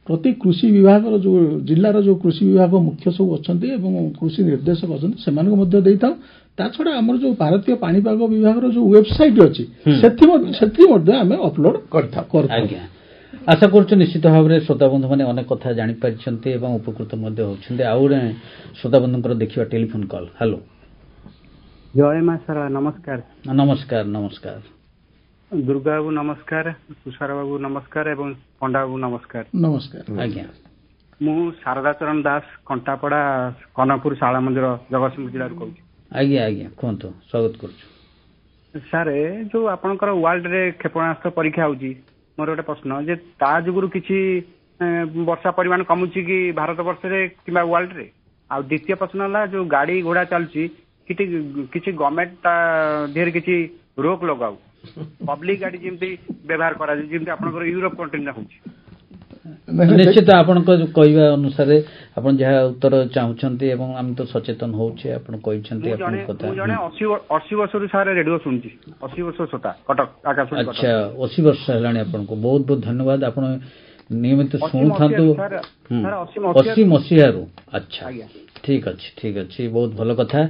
ପ୍ରତି କୃଷି ବିଭାଗର ଯେଉଁ ଜିଲ୍ଲାର ଯେଉଁ କୃଷି ବିଭାଗ ମୁଖ୍ୟ ସବୁ ଅଛନ୍ତି ଏବଂ କୃଷି ନିର୍ଦ୍ଦେଶକ ଅଛନ୍ତି ସେମାନଙ୍କୁ ମଧ୍ୟ ଦେଇଥାଉ। ତା ଛଡ଼ା ଆମର ଯେଉଁ ଭାରତୀୟ ପାଣିପାଗ ବିଭାଗର ଯେଉଁ ୱେବସାଇଟ୍ ଅଛି ସେଥି ମଧ୍ୟ ଆମେ ଅପଲୋଡ୍ କରିଥାଉ। ଆଶା କରୁଛୁ ନିଶ୍ଚିତ ଭାବରେ ଶ୍ରୋତାବନ୍ଧୁମାନେ ଅନେକ କଥା ଜାଣିପାରିଛନ୍ତି ଏବଂ ଉପକୃତ ମଧ୍ୟ ହେଉଛନ୍ତି। ଆଉ ଗୋଟେ ଶ୍ରୋତାବନ୍ଧୁଙ୍କର ଦେଖିବା ଟେଲିଫୋନ୍ କଲ୍। ହ୍ୟାଲୋ, ଜୟ ମା ସାରା, ନମସ୍କାର। ନମସ୍କାର। ନମସ୍କାର ଦୁର୍ଗା ବାବୁ ନମସ୍କାର, ତୁଷାର ବାବୁ ନମସ୍କାର ଏବଂ ପଣ୍ଡା ବାବୁ ନମସ୍କାର। ନମସ୍କାର ଆଜ୍ଞା। ମୁଁ ଶାରଦା ଚରଣ ଦାସ, କଣ୍ଟାପଡ଼ା କନକପୁର ଶାଳା ମନ୍ଦିର, ଜଗତସିଂହପୁର ଜିଲ୍ଲାରୁ କହୁଛି। ଆଜ୍ଞା ଆଜ୍ଞା, କୁହନ୍ତୁ, ସ୍ୱାଗତ କରୁଛୁ। ସାର୍, ଯୋଉ ଆପଣଙ୍କର ୱାର୍ଲଡରେ କ୍ଷେପଣାସ୍ତ୍ର ପରୀକ୍ଷା ହଉଛି, ମୋର ଗୋଟେ ପ୍ରଶ୍ନ ଯେ ତା ଯୋଗୁରୁ କିଛି ବର୍ଷା ପରିମାଣ କମୁଛି କି ଭାରତ ବର୍ଷରେ କିମ୍ବା ୱାର୍ଲଡରେ? ଆଉ ଦ୍ୱିତୀୟ ପ୍ରଶ୍ନ ହେଲା ଯୋଉ ଗାଡି ଘୋଡା ଚାଲୁଛି କିଛି ଗଭର୍ଣ୍ଣମେଣ୍ଟ ତା ଦେହରେ କିଛି ରୋକ ଲଗାଉ, ପବ୍ଲିକ ଗାଡି ଯେମିତି ବ୍ୟବହାର କରାଯାଏ ଯେମିତି ଆପଣଙ୍କର ୟୁରୋପ କଣ୍ଟ୍ରିରେ ହଉଛି। ନିଶ୍ଚିତ ଆପଣଙ୍କ କହିବା ଅନୁସାରେ ଆପଣ ଯାହା ଉତ୍ତର ଚାହୁଁଛନ୍ତି ଏବଂ ଆମେ ତ ସଚେତନ ହଉଛେ, ଆପଣ କହିଛନ୍ତି। ମୁଁ ଜଣେ 80 ବର୍ଷରୁ ସାର୍ ରେଡିଓ ଶୁଣୁଛି, 80 ବର୍ଷ ଶ୍ରୋତା, କଟକ ଆକାଶବାଣୀ। ଆଚ୍ଛା, 80 ବର୍ଷ ହେଲାଣି ଆପଣଙ୍କୁ, ବହୁତ ବହୁତ ଧନ୍ୟବାଦ। ଆପଣ ନିୟମିତ ଶୁଣୁଥାନ୍ତୁ। 80 ମସିହାରୁ? ଆଚ୍ଛା, ଠିକ ଅଛି, ବହୁତ ଭଲ କଥା।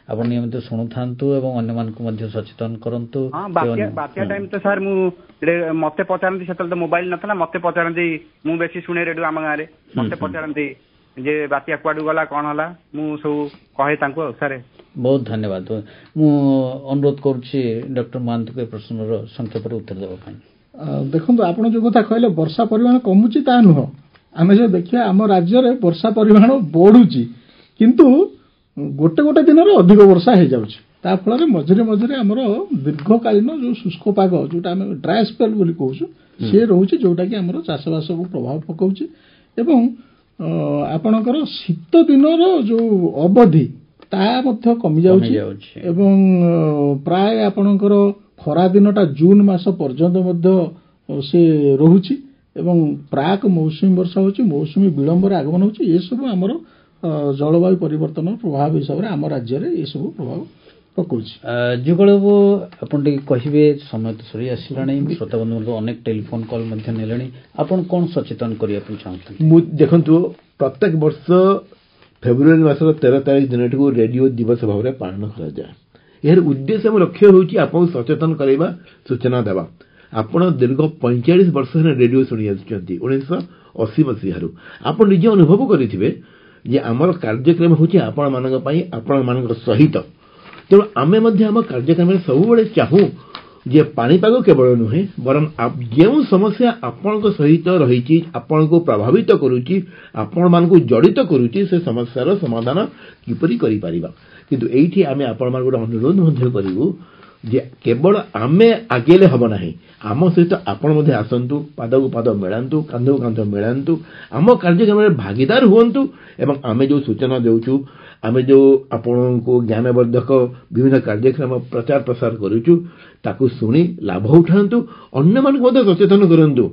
ଆପଣ ନିୟମିତ ଶୁଣୁଥାନ୍ତୁ ଏବଂ ଅନ୍ୟମାନଙ୍କୁ ମଧ୍ୟ ସଚେତନ କରନ୍ତୁ। ବାତ୍ୟା ଟାଇମ ତ ସାର୍ ମତେ ପଚାରନ୍ତି, ସେତେବେଳେ ତ ମୋବାଇଲ ନଥିଲା, ମତେ ପଚାରନ୍ତି, ମୁଁ ବେଶୀ ଶୁଣେ ରେଡିଓ ଆମ ଗାଁରେ, ମତେ ପଚାରନ୍ତି ଯେ ବାତ୍ୟା କୁଆଡୁ ଗଲା, କ'ଣ ହେଲା, ମୁଁ ସବୁ କହେ ତାଙ୍କୁ। ଆଉ ସାର୍ ବହୁତ ଧନ୍ୟବାଦ। ମୁଁ ଅନୁରୋଧ କରୁଛି ଡକ୍ଟର ମହାନ୍ତିଙ୍କୁ ଏ ପ୍ରଶ୍ନର ସଂକ୍ଷେପରେ ଉତ୍ତର ଦେବା ପାଇଁ। ଦେଖନ୍ତୁ, ଆପଣ ଯୋଉ କଥା କହିଲେ ବର୍ଷା ପରିମାଣ କମୁଛି ତାହା ନୁହଁ, ଆମେ ଯଦି ଦେଖିବା ଆମ ରାଜ୍ୟରେ ବର୍ଷା ପରିମାଣ ବଢୁଛି କିନ୍ତୁ ଗୋଟେ ଗୋଟେ ଦିନରେ ଅଧିକ ବର୍ଷା ହେଇଯାଉଛି। ତା ଫଳରେ ମଝିରେ ମଝିରେ ଆମର ଦୀର୍ଘକାଳୀନ ଯୋଉ ଶୁଷ୍କ ପାଗ ଯୋଉଟା ଆମେ ଡ୍ରାଏ ସ୍ପେଲ୍ ବୋଲି କହୁଛୁ ସେ ରହୁଛି, ଯୋଉଟା କି ଆମର ଚାଷବାସକୁ ପ୍ରଭାବ ପକାଉଛି। ଏବଂ ଆପଣଙ୍କର ଶୀତ ଦିନର ଯୋଉ ଅବଧି ତାହା ମଧ୍ୟ କମି ଯାଉଛି ଏବଂ ପ୍ରାୟ ଆପଣଙ୍କର ଖରା ଦିନଟା ଜୁନ ମାସ ପର୍ଯ୍ୟନ୍ତ ମଧ୍ୟ ସେ ରହୁଛି ଏବଂ ପ୍ରାକ୍ ମୌସୁମୀ ବର୍ଷା ହେଉଛି, ମୌସୁମୀ ବିଳମ୍ବରେ ଆଗମନ ହେଉଛି। ଏସବୁ ଆମର ଜଳବାୟୁ ପରିବର୍ତ୍ତନ ପ୍ରଭାବ ହିସାବରେ ଆମ ରାଜ୍ୟରେ ଏସବୁ ପ୍ରଭାବ ପକାଉଛି। ଯୁଗଳ ବାବୁ ଆପଣ ଟିକେ କହିବେ, ସମୟ ତ ସରି ଆସିଲାଣି, ଶ୍ରୋତାବନ୍ଧୁ ଅନେକ ଟେଲିଫୋନ କଲ୍ ମଧ୍ୟ ନେଲେଣି, ଆପଣ କ'ଣ ସଚେତନ କରିବା ପାଇଁ ଚାହୁଁଛନ୍ତି? ମୁଁ ଦେଖନ୍ତୁ, ପ୍ରତ୍ୟେକ ବର୍ଷ ଫେବୃଆରୀ ମାସର 13 ତାରିଖ ଦିନଟିକୁ ରେଡିଓ ଦିବସ ଭାବରେ ପାଳନ କରାଯାଏ। ଏହାର ଉଦ୍ଦେଶ୍ୟ ଏବଂ ଲକ୍ଷ୍ୟ ହେଉଛି ଆପଣଙ୍କୁ ସଚେତନ କରାଇବା, ସୂଚନା ଦେବା। ଆପଣ ଦୀର୍ଘ 45 ବର୍ଷ ହେଲା ରେଡିଓ ଶୁଣି ଆସୁଛନ୍ତି 1980 ମସିହାରୁ। ଆପଣ ନିଜେ ଅନୁଭବ କରିଥିବେ ଯେ ଆମର କାର୍ଯ୍ୟକ୍ରମ ହେଉଛି ଆପଣମାନଙ୍କ ପାଇଁ, ଆପଣମାନଙ୍କ ସହିତ। ତେଣୁ ଆମେ ମଧ୍ୟ ଆମ କାର୍ଯ୍ୟକ୍ରମରେ ସବୁବେଳେ ଚାହୁଁ ଯେ ପାଣିପାଗ କେବଳ ନୁହେଁ, ବରଂ ଯେଉଁ ସମସ୍ୟା ଆପଣଙ୍କ ସହିତ ରହିଛି, ଆପଣଙ୍କୁ ପ୍ରଭାବିତ କରୁଛି, ଆପଣମାନଙ୍କୁ ଜଡ଼ିତ କରୁଛି, ସେ ସମସ୍ୟାର ସମାଧାନ କିପରି କରିପାରିବା। କିନ୍ତୁ ଏଇଠି ଆମେ ଆପଣମାନଙ୍କୁ ଗୋଟେ ଅନୁରୋଧ ମଧ୍ୟ କରିବୁ ଯେ କେବଳ ଆମେ ଆଗେଇଲେ ହେବ ନାହିଁ, ଆମ ସହିତ ଆପଣ ମଧ୍ୟ ଆସନ୍ତୁ, ପାଦକୁ ପାଦ ମିଳାନ୍ତୁ, କାନ୍ଧକୁ କାନ୍ଧ ମିଳାନ୍ତୁ, ଆମ କାର୍ଯ୍ୟକ୍ରମରେ ଭାଗିଦାର ହୁଅନ୍ତୁ ଏବଂ ଆମେ ଯେଉଁ ସୂଚନା ଦେଉଛୁ, ଆମେ ଯେଉଁ ଆପଣଙ୍କୁ ଜ୍ଞାନବର୍ଦ୍ଧକ ବିଭିନ୍ନ କାର୍ଯ୍ୟକ୍ରମ ପ୍ରଚାର ପ୍ରସାର କରୁଛୁ ତାକୁ ଶୁଣି ଲାଭ ଉଠାନ୍ତୁ, ଅନ୍ୟମାନଙ୍କୁ ମଧ୍ୟ ସଚେତନ କରନ୍ତୁ।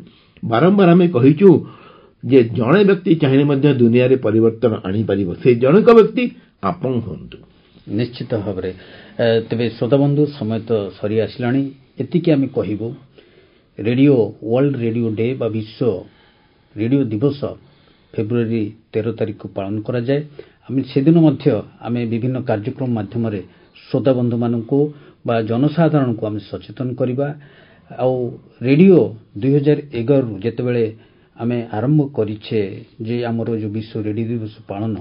ବାରମ୍ବାର ଆମେ କହିଛୁ ଯେ ଜଣେ ବ୍ୟକ୍ତି ଚାହିଁଲେ ମଧ୍ୟ ଦୁନିଆରେ ପରିବର୍ତ୍ତନ ଆଣିପାରିବ, ସେଇ ଜଣକ ବ୍ୟକ୍ତି ଆପଣ ହୁଅନ୍ତୁ। ନିଶ୍ଚିତ ଭାବରେ। ତେବେ ଶ୍ରୋତାବନ୍ଧୁ, ସମୟ ତ ସରି ଆସିଲାଣି, ଏତିକି ଆମେ କହିବୁ। ରେଡିଓ ୱାର୍ଲଡ ରେଡିଓ ଡେ ବା ବିଶ୍ୱ ରେଡିଓ ଦିବସ ଫେବୃଆରୀ 13 ତାରିଖକୁ ପାଳନ କରାଯାଏ। ଆମେ ସେଦିନ ମଧ୍ୟ ଆମେ ବିଭିନ୍ନ କାର୍ଯ୍ୟକ୍ରମ ମାଧ୍ୟମରେ ଶ୍ରୋତାବନ୍ଧୁମାନଙ୍କୁ ବା ଜନସାଧାରଣଙ୍କୁ ଆମେ ସଚେତନ କରିବା। ଆଉ ରେଡିଓ 2011ରୁ ଯେତେବେଳେ ଆମେ ଆରମ୍ଭ କରିଛେ ଯେ ଆମର ଯେଉଁ ବିଶ୍ୱ ରେଡିଓ ଦିବସ ପାଳନ,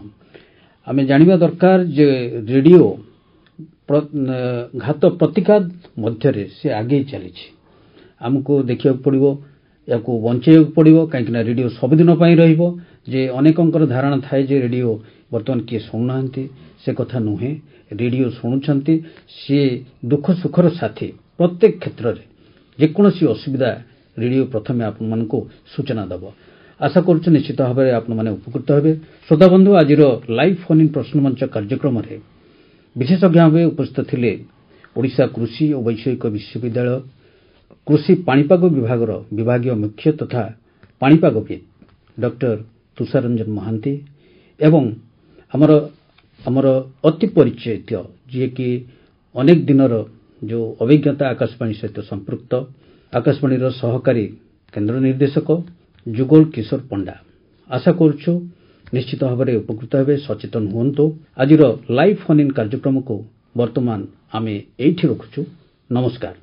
ଆମେ ଜାଣିବା ଦରକାର ଯେ ରେଡିଓ ଘାତ ପ୍ରତିଘାତ ମଧ୍ୟରେ ସେ ଆଗେଇ ଚାଲିଛି। ଆମକୁ ଦେଖିବାକୁ ପଡ଼ିବ, ଏହାକୁ ବଞ୍ଚାଇବାକୁ ପଡ଼ିବ, କାହିଁକିନା ରେଡିଓ ସବୁଦିନ ପାଇଁ ରହିବ। ଯେ ଅନେକଙ୍କର ଧାରଣା ଥାଏ ଯେ ରେଡିଓ ବର୍ତ୍ତମାନ କିଏ ଶୁଣୁନାହାନ୍ତି, ସେ କଥା ନୁହେଁ। ରେଡିଓ ଶୁଣୁଛନ୍ତି, ସିଏ ଦୁଃଖ ସୁଖର ସାଥୀ। ପ୍ରତ୍ୟେକ କ୍ଷେତ୍ରରେ ଯେକୌଣସି ଅସୁବିଧା ରେଡିଓ ପ୍ରଥମେ ଆପଣମାନଙ୍କୁ ସୂଚନା ଦେବ। ଆଶା କରୁଛୁ ନିଶ୍ଚିତ ଭାବରେ ଆପଣମାନେ ଉପକୃତ ହେବେ। ଶ୍ରୋତାବନ୍ଧୁ, ଆଜିର ଲାଇଭ୍ ଫୋନ୍ ଇନ୍ ପ୍ରଶ୍ନମଞ୍ଚ କାର୍ଯ୍ୟକ୍ରମରେ ବିଶେଷଜ୍ଞ ଭାବେ ଉପସ୍ଥିତ ଥିଲେ ଓଡ଼ିଶା କୃଷି ଓ ବୈଷୟିକ ବିଶ୍ୱବିଦ୍ୟାଳୟ କୃଷି ପାଣିପାଗ ବିଭାଗର ବିଭାଗୀୟ ମୁଖ୍ୟ ତଥା ପାଣିପାଗବିତ୍ ଡକ୍ଟର ତୁଷାରଞ୍ଜନ ମହାନ୍ତି ଏବଂ ଆମର ଅତି ପରିଚିତ ଯିଏକି ଅନେକ ଦିନର ଯେଉଁ ଅଭିଜ୍ଞତା ଆକାଶବାଣୀ ସହିତ ସମ୍ପୃକ୍ତ ଆକାଶବାଣୀର ସହକାରୀ କେନ୍ଦ୍ର ନିର୍ଦ୍ଦେଶକ ଯୁଗଳ କିଶୋର ପଣ୍ଡା। ଆଶା କରୁଛୁ ନିଶ୍ଚିତ ଭାବରେ ଉପକୃତ ହେବେ, ସଚେତନ ହୁଅନ୍ତୁ। ଆଜିର ଲାଇଭ୍ ଫୋନ୍ ଇନ୍ କାର୍ଯ୍ୟକ୍ରମକୁ ବର୍ତ୍ତମାନ ଆମେ ଏଇଠି ରଖୁଛୁ। ନମସ୍କାର।